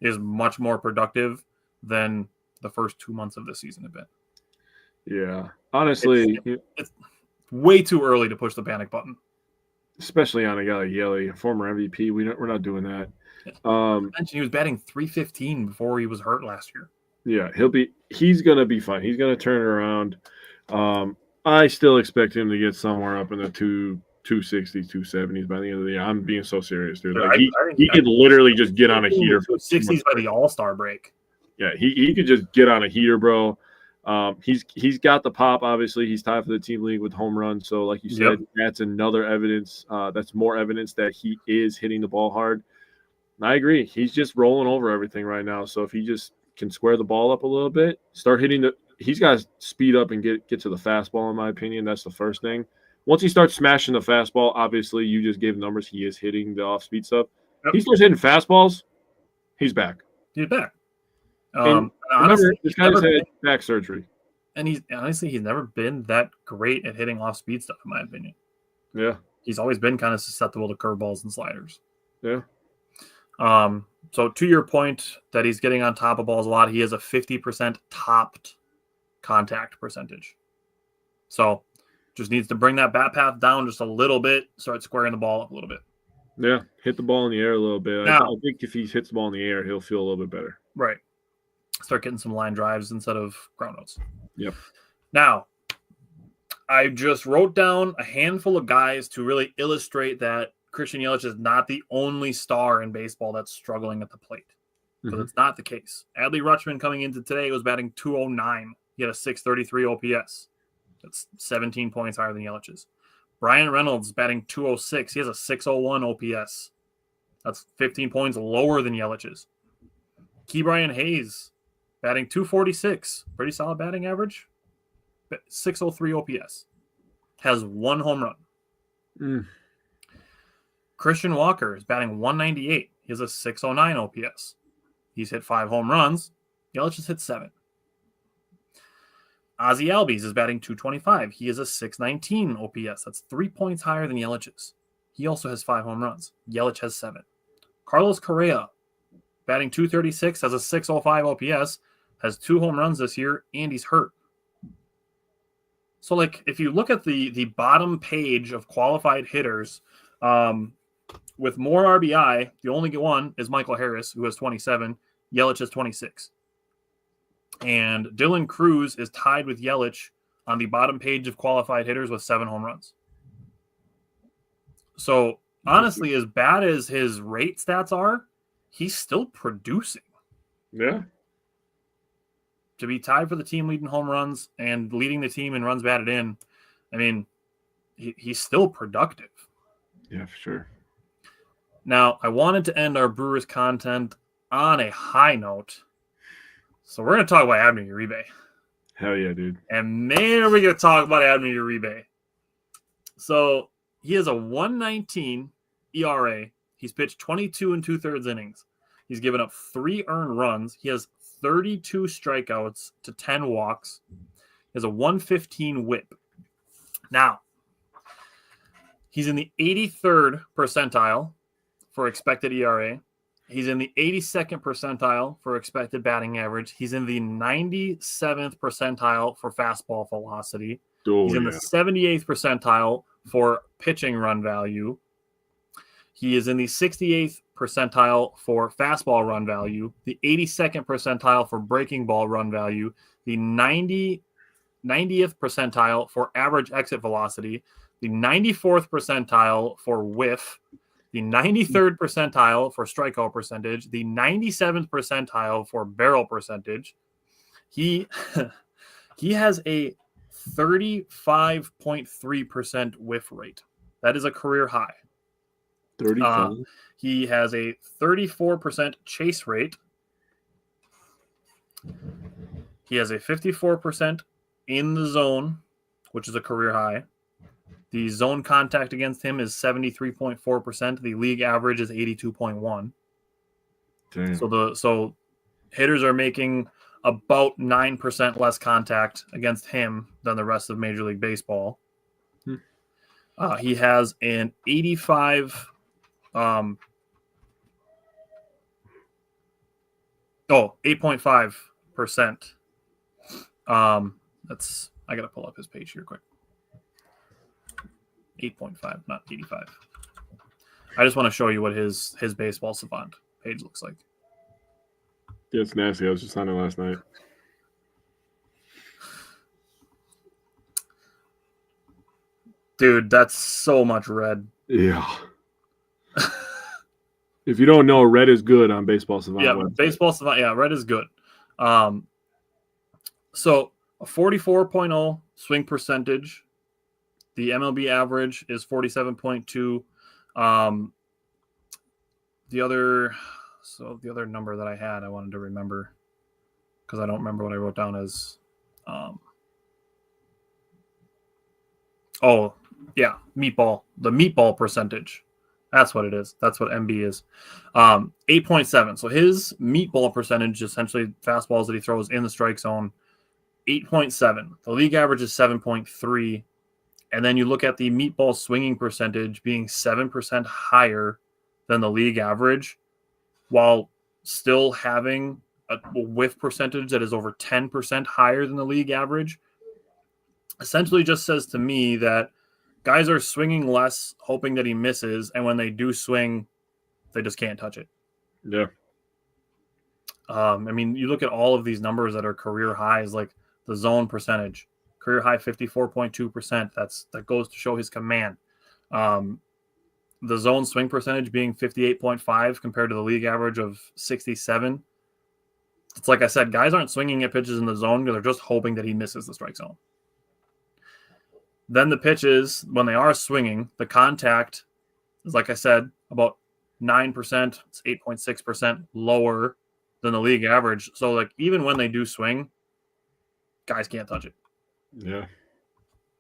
is much more productive than the first 2 months of the season have been. Yeah. Honestly, it's way too early to push the panic button. Especially on a guy like Yelich, a former MVP. We're not doing that. He was batting .315 before he was hurt last year. Yeah, he's gonna be fine. He's gonna turn it around. I still expect him to get somewhere up in the 260s, 270s by the end of the year. I'm being so serious, dude. Like, he could literally just get on a heater. 260s by the All-Star break. Yeah, he could just get on a heater, bro. He's got the pop. Obviously, he's tied for the team league with home runs. So, like you said, that's another evidence. That's more evidence that he is hitting the ball hard. And I agree. He's just rolling over everything right now. So if he just can square the ball up a little bit, start hitting he's got to speed up and get to the fastball. In my opinion, that's the first thing. Once he starts smashing the fastball, obviously you just gave numbers. He is hitting the off-speed stuff. Yep. He starts hitting fastballs. He's back. He's back. Remember, this guy's had back surgery. And he's never been that great at hitting off-speed stuff, in my opinion. Yeah. He's always been kind of susceptible to curveballs and sliders. Yeah. So to your point that he's getting on top of balls a lot, he has a 50% topped contact percentage. So just needs to bring that bat path down just a little bit, start squaring the ball up a little bit. Yeah, hit the ball in the air a little bit. I think if he hits the ball in the air, he'll feel a little bit better. Right. Start getting some line drives instead of ground outs. Yep. Now, I just wrote down a handful of guys to really illustrate that Christian Yelich is not the only star in baseball that's struggling at the plate. Because it's not the case. Adley Rutschman coming into today was batting .209. He had a .633 OPS. That's 17 points higher than Yelich's. Brian Reynolds batting .206. He has a .601 OPS. That's 15 points lower than Yelich's. Ke'Bryan Hayes batting .246. Pretty solid batting average. .603 OPS. Has one home run. Christian Walker is batting .198. He has a .609 OPS. He's hit 5 home runs. Yelich has hit 7. Ozzie Albies is batting .225. He has a .619 OPS. That's 3 points higher than Yelich's. He also has 5 home runs. Yelich has 7. Carlos Correa, batting .236, has a .605 OPS, has 2 home runs this year, and he's hurt. So, like, if you look at the bottom page of qualified hitters, with more RBI, the only one is Michael Harris, who has 27. Yelich has 26. And Dylan Cruz is tied with Yelich on the bottom page of qualified hitters with 7 home runs. So, honestly, as bad as his rate stats are, he's still producing. Yeah. To be tied for the team leading home runs and leading the team in runs batted in, I mean, he's still productive. Yeah, for sure. Now, I wanted to end our Brewers content on a high note. So we're going to talk about Abner Uribe. Hell yeah, dude. And man, are we going to talk about Abner Uribe. So he has a 1.19 ERA. He's pitched 22 2/3 innings. He's given up 3 earned runs. He has 32 strikeouts to 10 walks. He has a 115 whip. Now, he's in the 83rd percentile for expected ERA. He's in the 82nd percentile for expected batting average. He's in the 97th percentile for fastball velocity. He's in the 78th percentile for pitching run value. He is in the 68th percentile for fastball run value, the 82nd percentile for breaking ball run value, the 90th percentile for average exit velocity, the 94th percentile for whiff, the 93rd percentile for strikeout percentage, the 97th percentile for barrel percentage. He he has a 35.3% whiff rate. That is a career high. 35. He has a 34% chase rate. He has a 54% in the zone, which is a career high. The zone contact against him is 73.4%. The league average is 82.1. Damn. So hitters are making about 9% less contact against him than the rest of Major League Baseball. He has an 85 8.5%. That's I gotta pull up his page here quick. 8.5, not 85. I just want to show you what his baseball savant page looks like. Yeah, it's nasty. I was just on it last night. Dude, that's so much red. Yeah. If you don't know, red is good on Baseball Savant. Yeah, website. Baseball Savant. Yeah, red is good. So a 44.0 swing percentage. The MLB average is 47.2. The other number that I had, I wanted to remember because I don't remember what I wrote down as. Meatball. The meatball percentage. That's what it is. That's what MB is. 8.7. So his meatball percentage, essentially fastballs that he throws in the strike zone, 8.7. The league average is 7.3. And then you look at the meatball swinging percentage being 7% higher than the league average, while still having a whiff percentage that is over 10% higher than the league average. Essentially just says to me that guys are swinging less, hoping that he misses, and when they do swing, they just can't touch it. Yeah. You look at all of these numbers that are career highs, like the zone percentage, career high 54.2%. That goes to show his command. The zone swing percentage being 58.5 compared to the league average of 67. It's like I said, guys aren't swinging at pitches in the zone because they're just hoping that he misses the strike zone. Then the pitches, when they are swinging, the contact is, like I said, about 9%. It's 8.6% lower than the league average. So, like, even when they do swing, guys can't touch it. Yeah.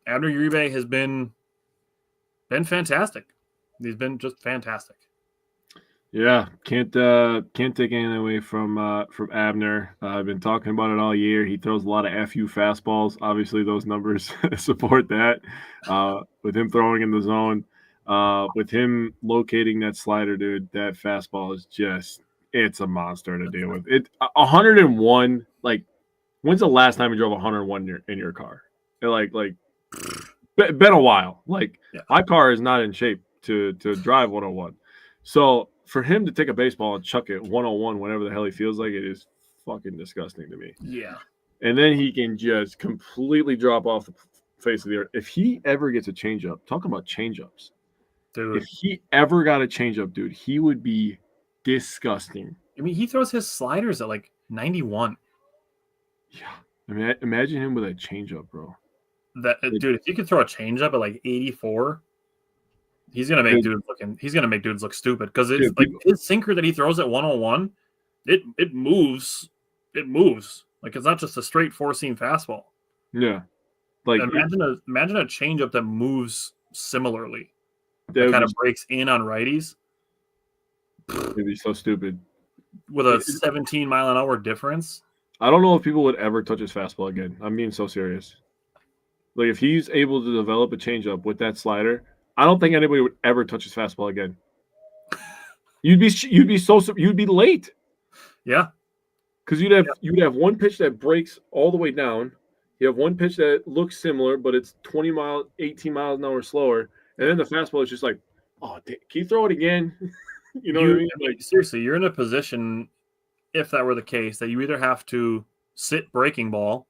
Abner Uribe has been fantastic. He's been just fantastic. Yeah, can't take anything away from Abner. I've been talking about it all year. He throws a lot of FU fastballs. Obviously, those numbers support that. With him throwing in the zone, with him locating that slider, dude, that fastball is it's a monster to deal with. It 101. Like, when's the last time you drove 101 in your car? Been a while. Like, yeah. My car is not in shape to drive 101. So for him to take a baseball and chuck it 101 whenever the hell he feels like it is fucking disgusting to me. Yeah. And then he can just completely drop off the face of the earth. If he ever gets a changeup, talking about changeups, dude. If he ever got a changeup, dude, he would be disgusting. I mean, he throws his sliders at like 91. Yeah. I mean, imagine him with a changeup, bro. Dude, if you could throw a changeup at like 84, he's gonna make dudes look stupid because it's his sinker that he throws at 101. It moves. It moves. Like, it's not just a straight four-seam fastball. Yeah. Like, imagine a changeup that moves similarly. That kind of breaks in on righties. It'd be so stupid. With a 17-mile-an-hour difference. I don't know if people would ever touch his fastball again. I'm being so serious. Like, if he's able to develop a changeup with that slider, I don't think anybody would ever touch his fastball again. You'd be late. Yeah. Because you'd have one pitch that breaks all the way down. You have one pitch that looks similar, but it's 18 miles an hour slower. And then the fastball is just like, oh, can you throw it again? You know what I mean? Like, seriously, you're in a position, if that were the case, that you either have to sit breaking ball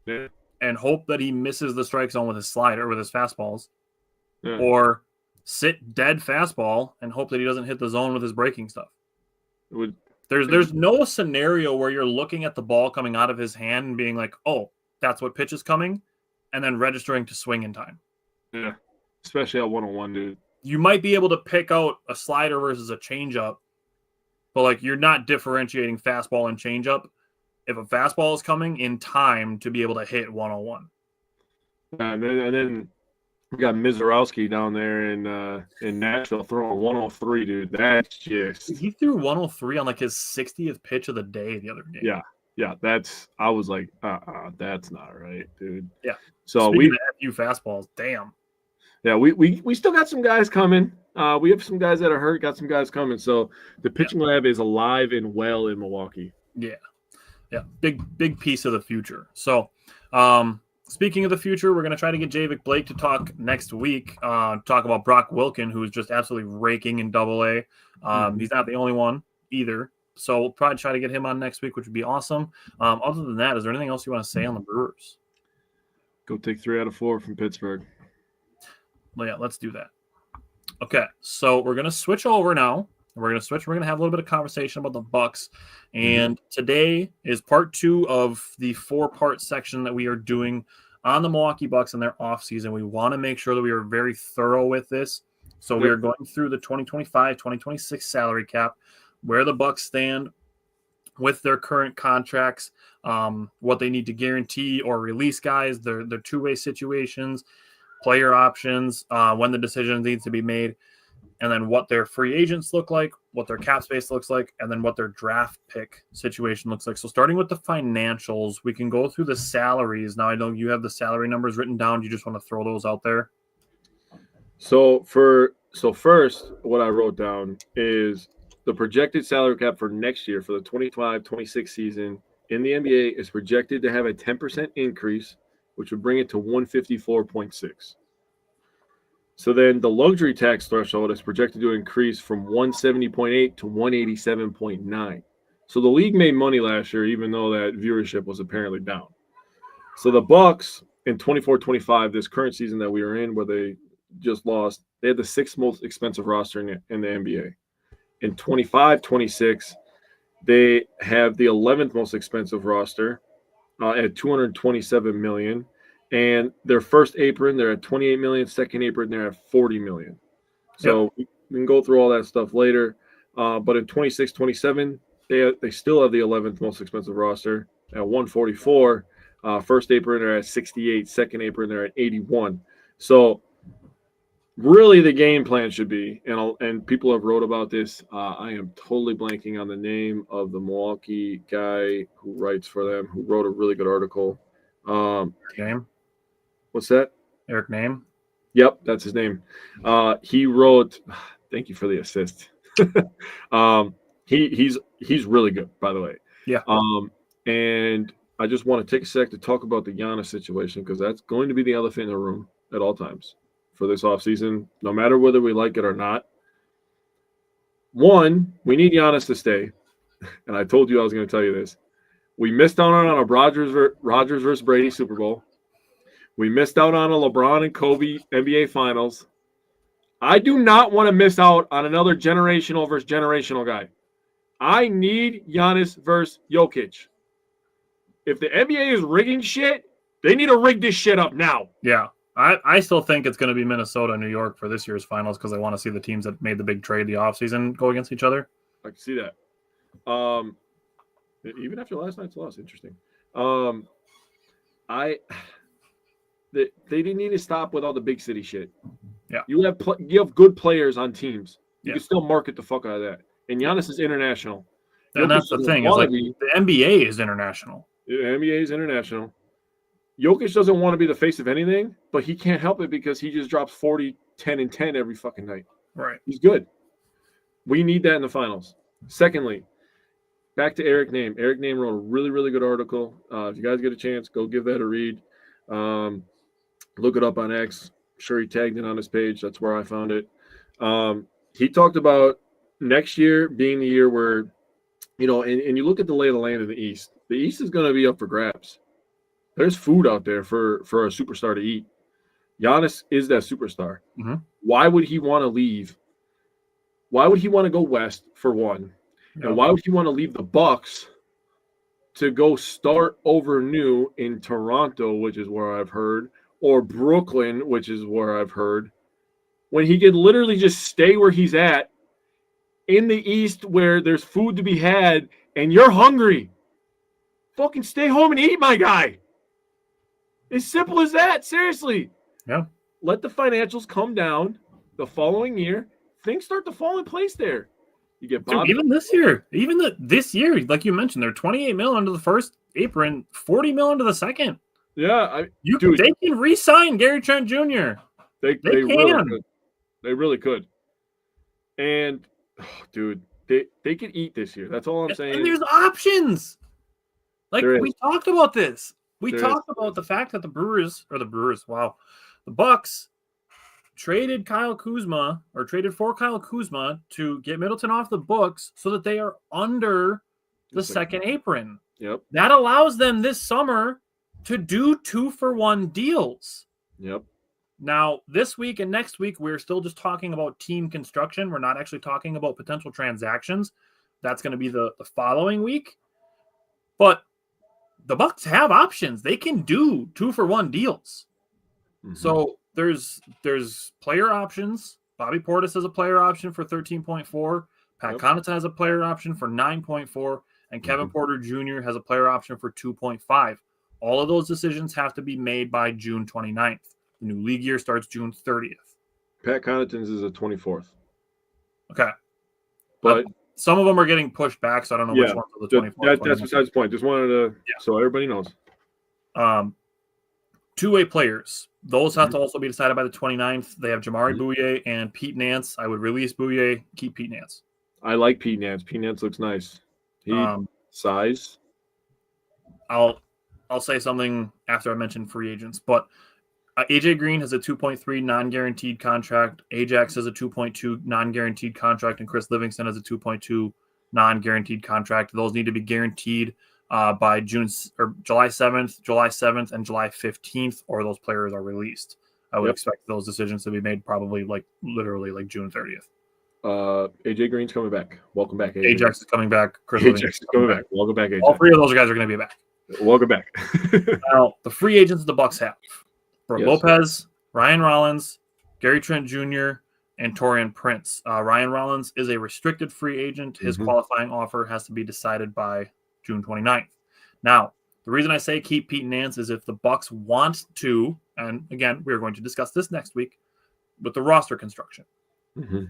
and hope that he misses the strike zone with his slider, with his fastballs, or sit dead fastball and hope that he doesn't hit the zone with his breaking stuff. There's no scenario where you're looking at the ball coming out of his hand and being like, oh, that's what pitch is coming, and then registering to swing in time. Yeah, especially at 101, dude. You might be able to pick out a slider versus a changeup, but like you're not differentiating fastball and changeup if a fastball is coming in time to be able to hit 101. And then we got Mizorowski down there in Nashville throwing 103, dude. That's just He threw 103 on like his 60th pitch of the day the other day. yeah. I was like, that's not right, dude. Yeah. So Speaking of FU fastballs, damn. Yeah, we still got some guys coming. We have some guys that are hurt, got some guys coming. So the pitching lab is alive and well in Milwaukee. Yeah. Big piece of the future. So speaking of the future, we're going to try to get Javik Blake to talk next week, talk about Brock Wilken, who is just absolutely raking in AA. He's not the only one either. So we'll probably try to get him on next week, which would be awesome. Other than that, is there anything else you want to say on the Brewers? Go take 3 out of 4 from Pittsburgh. Well, yeah, let's do that. Okay, so we're going to switch over now. We're going to have a little bit of conversation about the Bucks. And today is part 2 of the 4-part section that we are doing on the Milwaukee Bucks and their offseason. We want to make sure that we are very thorough with this. So we are going through the 2025-2026 salary cap, where the Bucks stand with their current contracts, what they need to guarantee or release guys, their two-way situations, player options, when the decision needs to be made, and then what their free agents look like, what their cap space looks like, and then what their draft pick situation looks like. So starting with the financials, we can go through the salaries. Now, I know you have the salary numbers written down. Do you just want to throw those out there? So first, what I wrote down is the projected salary cap for next year for the 25-26 season in the NBA is projected to have a 10% increase, which would bring it to 154.6. So then the luxury tax threshold is projected to increase from 170.8 to 187.9. So the league made money last year, even though that viewership was apparently down. So the Bucks in 24-25, this current season that we are in, where they just lost, they had the 6th most expensive roster in the NBA. In 25-26, they have the 11th most expensive roster at $227 million. And their first apron, they're at $28 million. Second apron, they're at $40 million. So we can go through all that stuff later. But in 26-27, they still have the 11th most expensive roster at $144. First apron, they're at $68. Second apron, they're at $81. So really the game plan should be, and people have wrote about this. I am totally blanking on the name of the Milwaukee guy who writes for them, who wrote a really good article. Name? What's that? Eric Name? Yep, that's his name. He wrote. Thank you for the assist. He's really good, by the way. Yeah. And I just want to take a sec to talk about the Giannis situation, because that's going to be the elephant in the room at all times for this offseason, no matter whether we like it or not. One, we need Giannis to stay. And I told you I was going to tell you this. We missed out on a Rodgers versus Brady Super Bowl. We missed out on a LeBron and Kobe NBA Finals. I do not want to miss out on another generational versus generational guy. I need Giannis versus Jokic. If the NBA is rigging shit, they need to rig this shit up now. Yeah. I still think it's going to be Minnesota, New York for this year's finals, because I want to see the teams that made the big trade the offseason go against each other. I can see that. Even after last night's loss, interesting. They didn't need to stop with all the big city shit. Yeah, you have good players on teams. You yeah. can still market the fuck out of that. And Giannis is international. And that's the thing. Is like the NBA is international. The NBA is international. Jokic doesn't want to be the face of anything, but he can't help it because he just drops 40, 10, and 10 every fucking night. Right. He's good. We need that in the finals. Secondly, back to Eric Name. Eric Name wrote a really, really good article. If you guys get a chance, go give that a read. Look it up on X. I'm sure he tagged it on his page. That's where I found it. He talked about next year being the year where, and you look at the lay of the land in the East. The East is going to be up for grabs. There's food out there for a superstar to eat. Giannis is that superstar. Mm-hmm. Why would he want to leave? Why would he want to go west, for one? And why would he want to leave the Bucks to go start over new in Toronto, which is where I've heard, or Brooklyn, which is where I've heard, when he could literally just stay where he's at in the East where there's food to be had and you're hungry? Fucking stay home and eat, my guy. As simple as that. Seriously. Yeah. Let the financials come down the following year. Things start to fall in place there. You get Bobby. Dude, even this year, like you mentioned, they're 28 mil under the first apron, 40 mil under the second. Yeah, they can re-sign Gary Trent Jr. They can. Really could. They really could. And dude, they could eat this year. That's all I'm saying. And there's options. Like we talked about this. We talked about the fact that the Bucks traded for Kyle Kuzma to get Middleton off the books so that they are under the second apron. Yep. That allows them this summer to do 2-for-1 deals. Yep. Now, this week and next week, we're still just talking about team construction. We're not actually talking about potential transactions. That's going to be the following week. But the Bucks have options. They can do 2-for-1 deals. Mm-hmm. So there's player options. Bobby Portis has a player option for 13.4. Pat Connaughton has a player option for 9.4. And Kevin Porter Jr. has a player option for 2.5. All of those decisions have to be made by June 29th. The new league year starts June 30th. Pat Connaughton's is the 24th. Okay. But some of them are getting pushed back, so I don't know which ones are the 24th. That's besides the point. Just wanted to so everybody knows. Two-way players. Those have to also be decided by the 29th. They have Jamari Bouye and Pete Nance. I would release Bouye, keep Pete Nance. I like Pete Nance. Pete Nance looks nice. Size. I'll say something after I mention free agents, but AJ Green has a 2.3 non-guaranteed contract. Ajax has a 2.2 non-guaranteed contract, and Chris Livingston has a 2.2 non-guaranteed contract. Those need to be guaranteed by July 7th, and July 15th, or those players are released. I would expect those decisions to be made probably literally June 30th. AJ Green's coming back. Welcome back, AJ. Ajax is coming back. Chris Ajax is coming back. Welcome back, AJ. All three of those guys are going to be back. Welcome back. Now, the free agents the Bucks have: Brook Lopez, Ryan Rollins, Gary Trent Jr., and Taurean Prince. Ryan Rollins is a restricted free agent. His qualifying offer has to be decided by June 29th. Now, the reason I say keep Pete Nance is if the Bucks want to, and again, we're going to discuss this next week with the roster construction. Mm-hmm.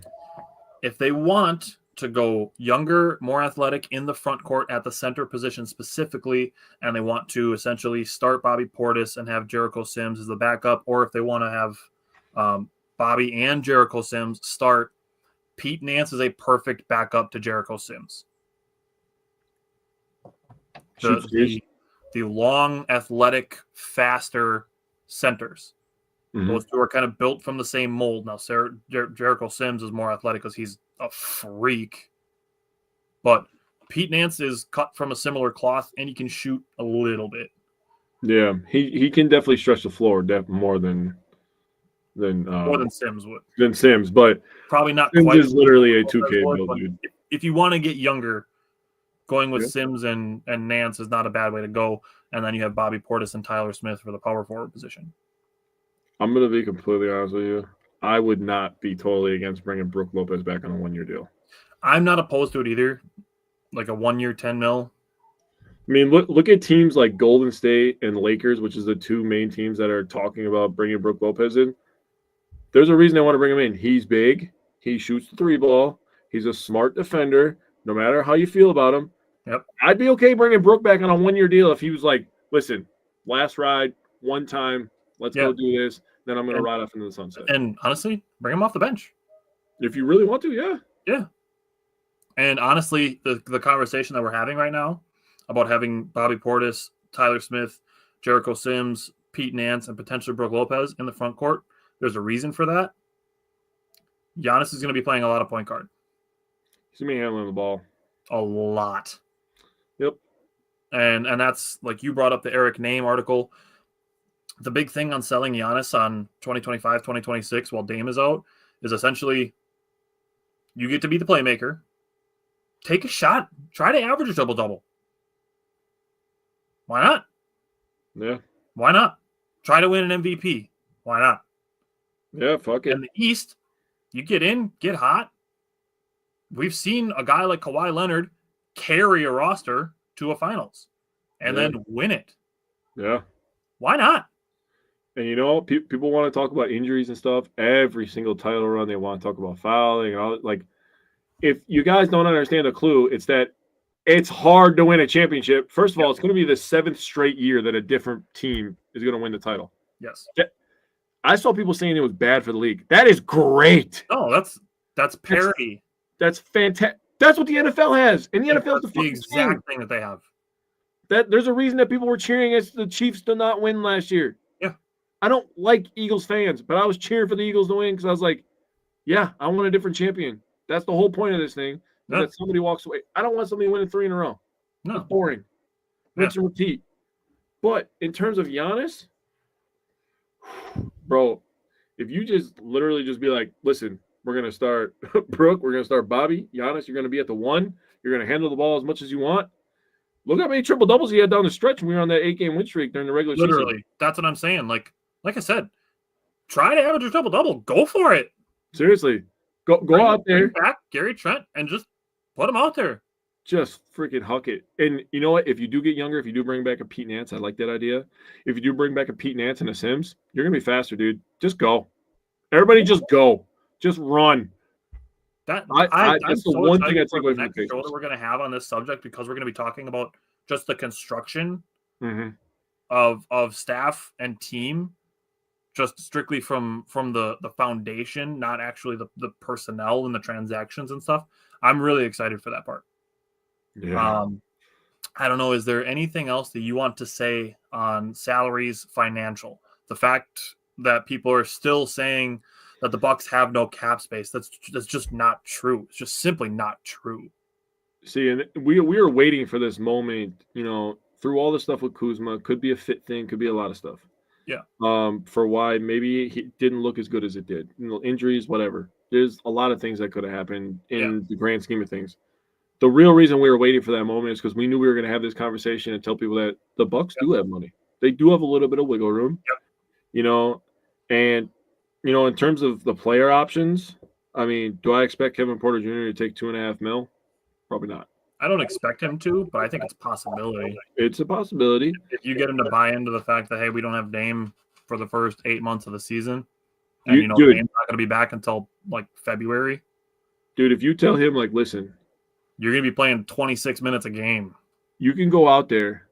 If they want to go younger, more athletic in the front court at the center position specifically, and they want to essentially start Bobby Portis and have Jericho Sims as the backup, or if they want to have Bobby and Jericho Sims start, Pete Nance is a perfect backup to Jericho Sims. The long, athletic, faster centers. Mm-hmm. Those two are kind of built from the same mold. Now, Jericho Sims is more athletic because he's a freak. But Pete Nance is cut from a similar cloth, and he can shoot a little bit. Yeah, he can definitely stretch the floor more than Sims would. Than Sims, but probably not Sims quite. Is literally a 2K build, dude. If you want to get younger, going with Sims and Nance is not a bad way to go. And then you have Bobby Portis and Tyler Smith for the power forward position. I'm going to be completely honest with you. I would not be totally against bringing Brook Lopez back on a 1-year deal. I'm not opposed to it either. Like a 1-year, $10 million. I mean, look at teams like Golden State and Lakers, which is the two main teams that are talking about bringing Brook Lopez in. There's a reason they want to bring him in. He's big. He shoots the 3-ball. He's a smart defender, no matter how you feel about him. Yep. I'd be okay bringing Brook back on a 1-year deal if he was like, listen, last ride, one time, let's go do this. Then I'm going to ride off into the sunset. And honestly, bring him off the bench. If you really want to, yeah. Yeah. And honestly, the conversation that we're having right now about having Bobby Portis, Tyler Smith, Jericho Sims, Pete Nance, and potentially Brook Lopez in the front court, there's a reason for that. Giannis is going to be playing a lot of point guard. He's going to be handling the ball. A lot. Yep. And that's, like you brought up the Eric Name article. The big thing on selling Giannis on 2025, 2026 while Dame is out is essentially you get to be the playmaker. take a shot. Try to average a double-double. Why not? Yeah. Why not? Try to win an MVP. Why not? Yeah, fuck it. In the East, you get in, get hot. We've seen a guy like Kawhi Leonard carry a roster to a finals and then win it. Yeah. Why not? And you know, people want to talk about injuries and stuff. Every single title run, they want to talk about fouling and all. Like, if you guys don't understand the clue, it's that it's hard to win a championship. First of all, it's going to be the 7th straight year that a different team is going to win the title. Yes. I saw people saying it was bad for the league. That is great. No, that's parity. That's fantastic. That's what the NFL has, and the NFL is the exact thing that they have. That there's a reason that people were cheering as the Chiefs did not win last year. Yeah. I don't like Eagles fans, but I was cheering for the Eagles to win because I was like, yeah, I want a different champion. That's the whole point of this thing. Yeah. That somebody walks away. I don't want somebody winning 3 in a row. No. It's boring. Rinse and repeat. But in terms of Giannis, bro, if you just literally just be like, listen, we're going to start Brooke, we're going to start Bobby, Giannis, you're going to be at the 1. You're going to handle the ball as much as you want. Look how many triple doubles he had down the stretch when we were on that 8-game win streak during the regular season. Literally, that's what I'm saying. Like I said, try to average a double-double. Go for it. Seriously. Go out there. Bring back Gary Trent and just put him out there. Just freaking huck it. And you know what? If you do get younger, if you do bring back a Pete Nance, I like that idea. If you do bring back a Pete Nance and a Sims, you're going to be faster, dude. Just go. Everybody just go. Just run. That's the so one thing I excited take for away the from next the show that we're going to have on this subject, because we're going to be talking about just the construction of staff and team, just strictly from the foundation, not actually the personnel and the transactions and stuff. I'm really excited for that part. Yeah. I don't know. Is there anything else that you want to say on salaries, financial? The fact that people are still saying that the Bucks have no cap space, that's just not true. It's just simply not true. See, and we are waiting for this moment, through all the stuff with Kuzma. Could be a fit thing, could be a lot of stuff. Yeah. For why maybe he didn't look as good as it did. Injuries, whatever. There's a lot of things that could have happened in the grand scheme of things. The real reason we were waiting for that moment is because we knew we were going to have this conversation and tell people that the Bucks do have money. They do have a little bit of wiggle room. And in terms of the player options, I mean, do I expect Kevin Porter Jr. to take $2.5 million? Probably not. I don't expect him to, but I think it's a possibility. It's a possibility. If you get him to buy into the fact that, hey, we don't have Dame for the first 8 months of the season, and Dame's not going to be back until like February. Dude, if you tell him, like, listen, you're going to be playing 26 minutes a game. You can go out there.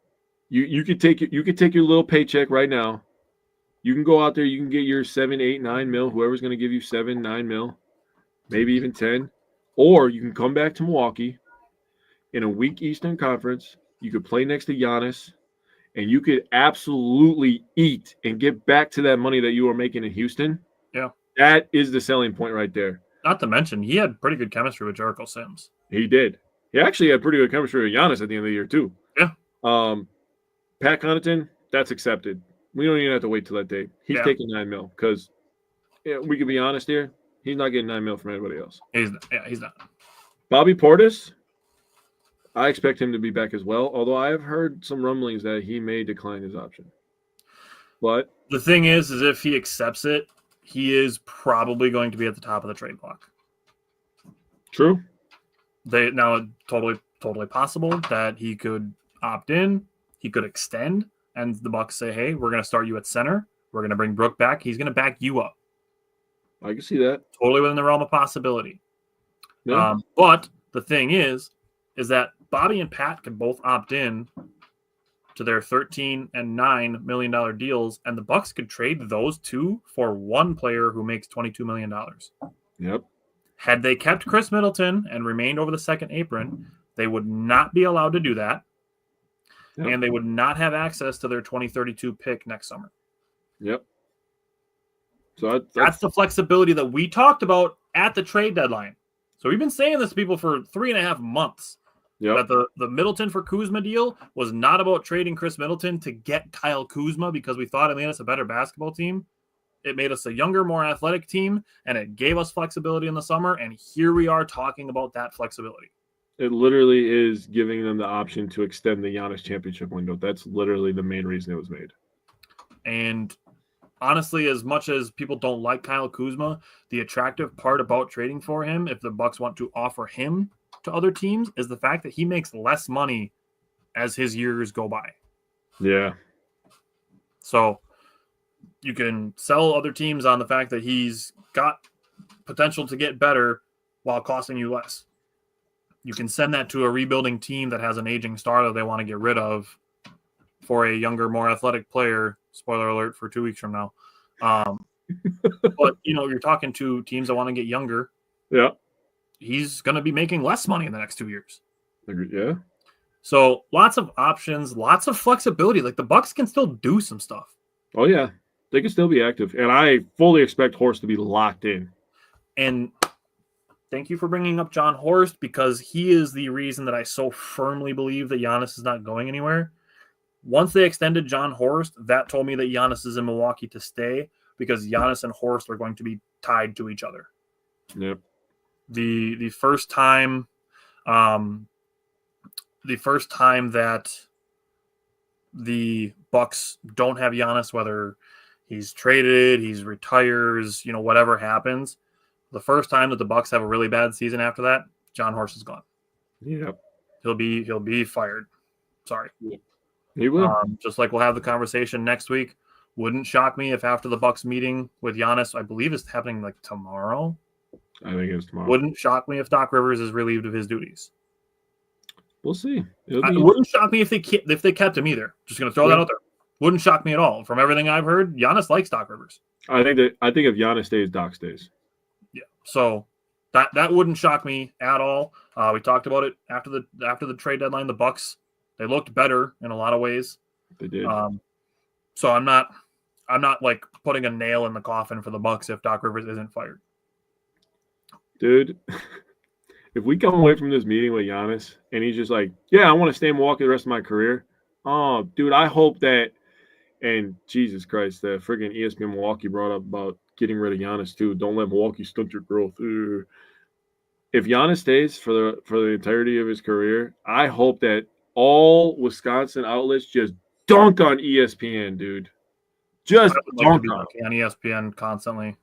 You could take your little paycheck right now. You can go out there. You can get your 7, 8, 9 mil. Whoever's going to give you 7, 9 mil, maybe even 10. Or you can come back to Milwaukee in a weak Eastern Conference. You could play next to Giannis, and you could absolutely eat and get back to that money that you were making in Houston. Yeah, that is the selling point right there. Not to mention, he had pretty good chemistry with Jericho Sims. He did. He actually had pretty good chemistry with Giannis at the end of the year too. Yeah. Pat Connaughton, that's accepted. We don't even have to wait till that day. He's taking 9 mil because we can be honest here. He's not getting 9 mil from anybody else. He's not. Bobby Portis, I expect him to be back as well, although I have heard some rumblings that he may decline his option. But the thing is if he accepts it, he is probably going to be at the top of the trade block. True. Totally possible that he could opt in, he could extend, and the Bucks say, hey, we're going to start you at center. We're going to bring Brooke back. He's going to back you up. I can see that. Totally within the realm of possibility. Yeah. But the thing is that Bobby and Pat can both opt in to their $13 and $9 million deals, and the Bucks could trade those two for one player who makes $22 million. Yep. Had they kept Chris Middleton and remained over the second apron, they would not be allowed to do that. Yep. And they would not have access to their 2032 pick next summer. Yep. So that's the flexibility that we talked about at the trade deadline. So we've been saying this to people for 3.5 months. Yep. That the Middleton for Kuzma deal was not about trading Chris Middleton to get Kyle Kuzma because we thought it made us a better basketball team. It made us a younger, more athletic team, and it gave us flexibility in the summer. And here we are talking about that flexibility. It literally is giving them the option to extend the Giannis championship window. That's literally the main reason it was made. And honestly, as much as people don't like Kyle Kuzma, the attractive part about trading for him, if the Bucks want to offer him to other teams, is the fact that he makes less money as his years go by. Yeah. So you can sell other teams on the fact that he's got potential to get better while costing you less. You can send that to a rebuilding team that has an aging star that they want to get rid of for a younger, more athletic player. Spoiler alert for 2 weeks from now. But, you're talking to teams that want to get younger. Yeah. He's going to be making less money in the next 2 years. Yeah. So lots of options, lots of flexibility. Like the Bucks can still do some stuff. Oh, yeah. They can still be active. And I fully expect Horst to be locked in. And thank you for bringing up John Horst, because he is the reason that I so firmly believe that Giannis is not going anywhere. Once they extended John Horst, that told me that Giannis is in Milwaukee to stay, because Giannis and Horst are going to be tied to each other. Yep. The first time that the Bucks don't have Giannis, whether he's traded, he's retires, whatever happens, the first time that the Bucks have a really bad season after that, John Horst is gone. Yep. He'll be fired. Sorry. He will. Just like we'll have the conversation next week. Wouldn't shock me if after the Bucks meeting with Giannis, I believe it's happening like tomorrow. I think it's tomorrow. Wouldn't shock me if Doc Rivers is relieved of his duties. We'll see. It wouldn't shock me if they kept him either. Just going to throw that out there. Wouldn't shock me at all. From everything I've heard, Giannis likes Doc Rivers. I think if Giannis stays, Doc stays. Yeah. So that wouldn't shock me at all. We talked about it after the trade deadline. The Bucks, they looked better in a lot of ways. They did. So I'm not like putting a nail in the coffin for the Bucks if Doc Rivers isn't fired. Dude, if we come away from this meeting with Giannis and he's just like, yeah, I want to stay in Milwaukee the rest of my career. Oh, dude, I hope that. And Jesus Christ, the friggin' ESPN Milwaukee brought up about getting rid of Giannis too. Don't let Milwaukee stunt your growth. Ugh. If Giannis stays for the entirety of his career, I hope that all Wisconsin outlets just dunk on ESPN, dude. Just dunk on ESPN constantly.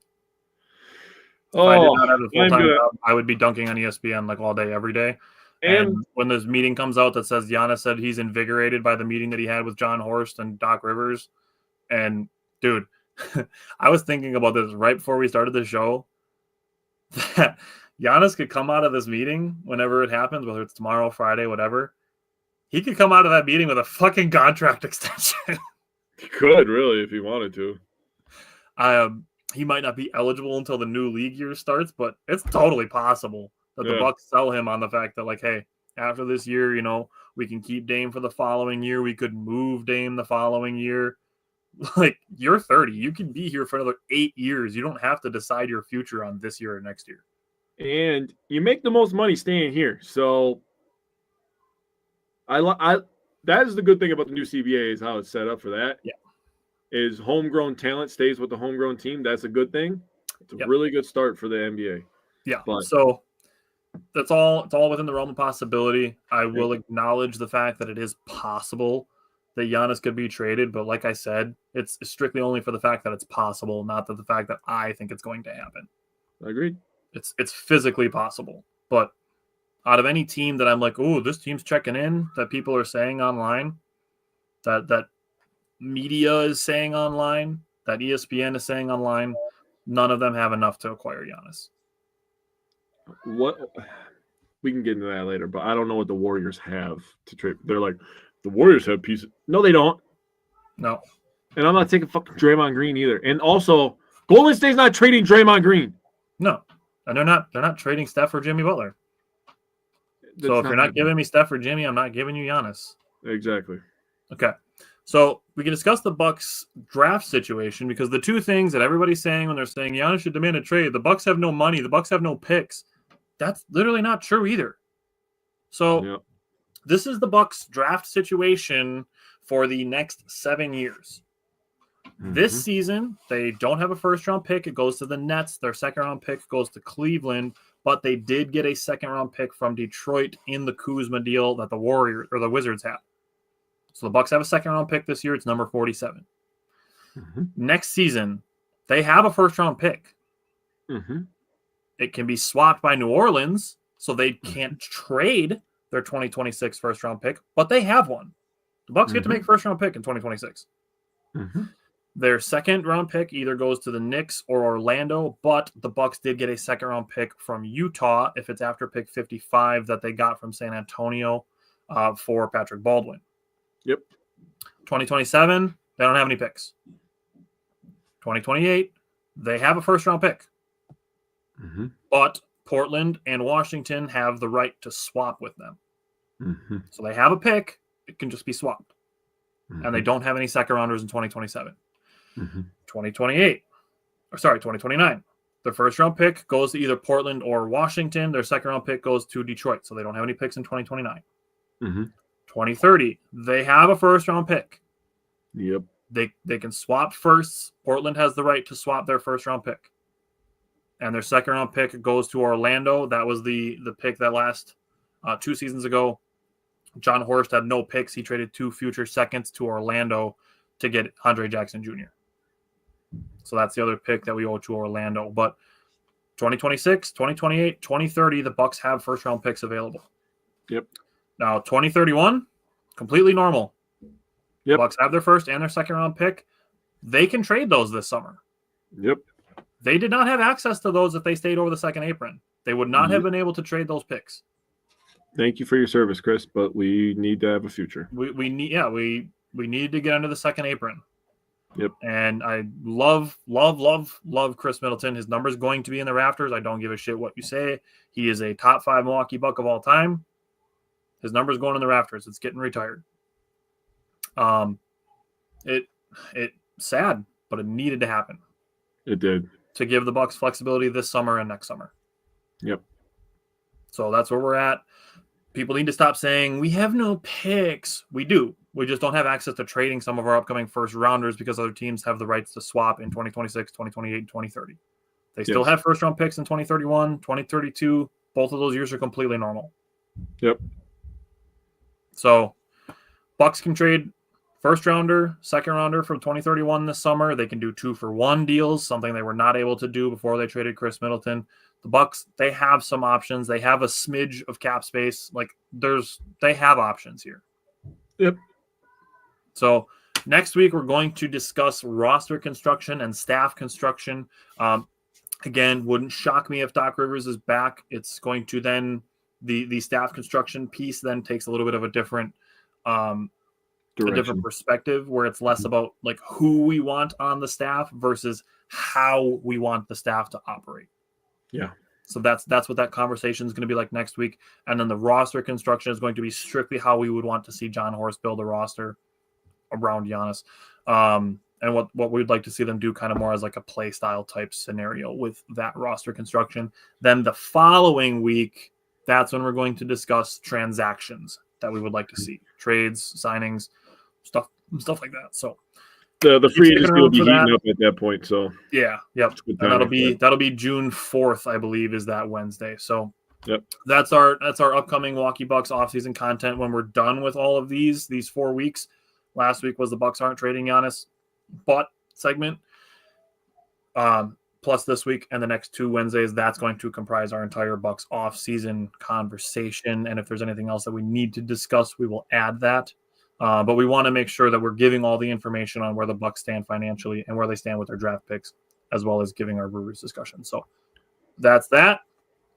Oh, if I did not have a full-time job, I would be dunking on ESPN like all day, every day. And when this meeting comes out that says Giannis said he's invigorated by the meeting that he had with John Horst and Doc Rivers, and dude, I was thinking about this right before we started the show, that Giannis could come out of this meeting whenever it happens, whether it's tomorrow, Friday, whatever. He could come out of that meeting with a fucking contract extension. He could, really, if he wanted to. He might not be eligible until the new league year starts, but it's totally possible that the Bucks sell him on the fact that, like, hey, after this year, we can keep Dame for the following year. We could move Dame the following year. Like, you're 30. You can be here for another 8 years. You don't have to decide your future on this year or next year. And you make the most money staying here. So that is the good thing about the new CBA is how it's set up for that. Yeah. Is homegrown talent stays with the homegrown team. That's a good thing. It's a really good start for the NBA. Yeah. But, so it's all within the realm of possibility. I will acknowledge the fact that it is possible that Giannis could be traded, but like I said, it's strictly only for the fact that it's possible, not that the fact that I think it's going to happen. I agree. It's physically possible. But out of any team that I'm like, oh, this team's checking in, that people are saying online, that media is saying online, that ESPN is saying online, none of them have enough to acquire Giannis. What we can get into that later, but I don't know what the Warriors have to trade. They're like, the Warriors have pieces. No, they don't. No. And I'm not taking fucking Draymond Green either. And also, Golden State's not trading Draymond Green. No. And they're not trading Steph or Jimmy Butler. So if you're not giving me Steph or Jimmy, I'm not giving you Giannis. Exactly. Okay. So we can discuss the Bucks draft situation, because the two things that everybody's saying when they're saying Giannis should demand a trade, the Bucks have no money, the Bucks have no picks. That's literally not true either. So This is the Bucks draft situation for the next 7 years. Mm-hmm. This season, they don't have a first-round pick. It goes to the Nets. Their second-round pick goes to Cleveland. but they did get a second-round pick from Detroit in the Kuzma deal that the Warriors or the Wizards had. So the Bucks have a second-round pick this year. It's number 47. Mm-hmm. Next season, they have a first-round pick. Mm-hmm. It can be swapped by New Orleans, so they can't trade their 2026 first-round pick, but they have one. The Bucks get to make first-round pick in 2026. Mm-hmm. Their second-round pick either goes to the Knicks or Orlando, but the Bucks did get a second-round pick from Utah if it's after pick 55 that they got from San Antonio for Patrick Baldwin. Yep. 2027, they don't have any picks. 2028, they have a first-round pick. Mm-hmm. But Portland and Washington have the right to swap with them. Mm-hmm. So they have a pick. It can just be swapped. Mm-hmm. And they don't have any second-rounders in 2027. Mm-hmm. 2029. Their first-round pick goes to either Portland or Washington. Their second-round pick goes to Detroit. So they don't have any picks in 2029. Mm-hmm. 2030, they have a first-round pick. Yep. They can swap firsts. Portland has the right to swap their first-round pick. And their second-round pick goes to Orlando. That was the pick that last 2 seasons ago. John Horst had no picks. He traded 2 future seconds to Orlando to get Andre Jackson Jr. So that's the other pick that we owe to Orlando. But 2026, 2028, 2030, the Bucks have first-round picks available. Yep. Now, 2031, completely normal. Yep. Bucks have their first and their second-round pick. They can trade those this summer. Yep. They did not have access to those if they stayed over the second apron. They would not have been able to trade those picks. Thank you for your service, Chris, but we need to have a future. We needed to get under the second apron. Yep. And I love Chris Middleton. His number's going to be in the rafters. I don't give a shit what you say. He is a top 5 Milwaukee Buck of all time. His number's going in the rafters. It's getting retired. It sad, but it needed to happen. It did. To give the Bucks flexibility this summer and next summer. Yep. So that's where we're at. People need to stop saying, we have no picks. We do. We just don't have access to trading some of our upcoming first rounders because other teams have the rights to swap in 2026, 2028, and 2030. They still have first round picks in 2031, 2032. Both of those years are completely normal. Yep. So Bucks can trade first rounder, second rounder from 2031 this summer. They can do 2-for-1 deals, something they were not able to do before they traded Chris Middleton. The Bucks, they have some options. They have a smidge of cap space. They have options here. Yep. So next week we're going to discuss roster construction and staff construction. Again, wouldn't shock me if Doc Rivers is back. It's going to then the staff construction piece then takes a little bit of a different perspective where it's less about like who we want on the staff versus how we want the staff to operate. Yeah. So that's what that conversation is going to be like next week. And then the roster construction is going to be strictly how we would want to see John Horst build a roster around Giannis. And what we'd like to see them do kind of more as like a play style type scenario with that roster construction. Then the following week, that's when we're going to discuss transactions that we would like to see. Trades, signings, stuff like that. So the free agency will be heating up at that point. So yeah, yep. And that'll be June 4th, I believe, is that Wednesday. So yep. That's our upcoming Milwaukee Bucks offseason content when we're done with all of these 4 weeks. Last week was the Bucks aren't trading Giannis but segment. Plus this week and the next 2 Wednesdays, that's going to comprise our entire Bucks off-season conversation. And if there's anything else that we need to discuss, we will add that. But we want to make sure that we're giving all the information on where the Bucks stand financially and where they stand with their draft picks, as well as giving our Brewers discussion. So that's that.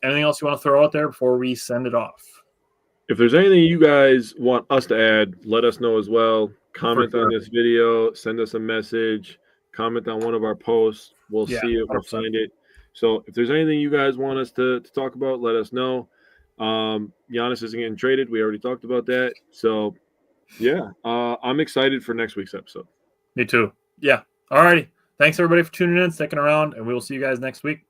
Anything else you want to throw out there before we send it off? If there's anything you guys want us to add, let us know as well. Comment on this video, send us a message, comment on one of our posts. We'll see it, we'll find it. So if there's anything you guys want us to talk about, let us know. Giannis isn't getting traded. We already talked about that. So, yeah, I'm excited for next week's episode. Me too. Yeah. All righty. Thanks, everybody, for tuning in, sticking around, and we will see you guys next week.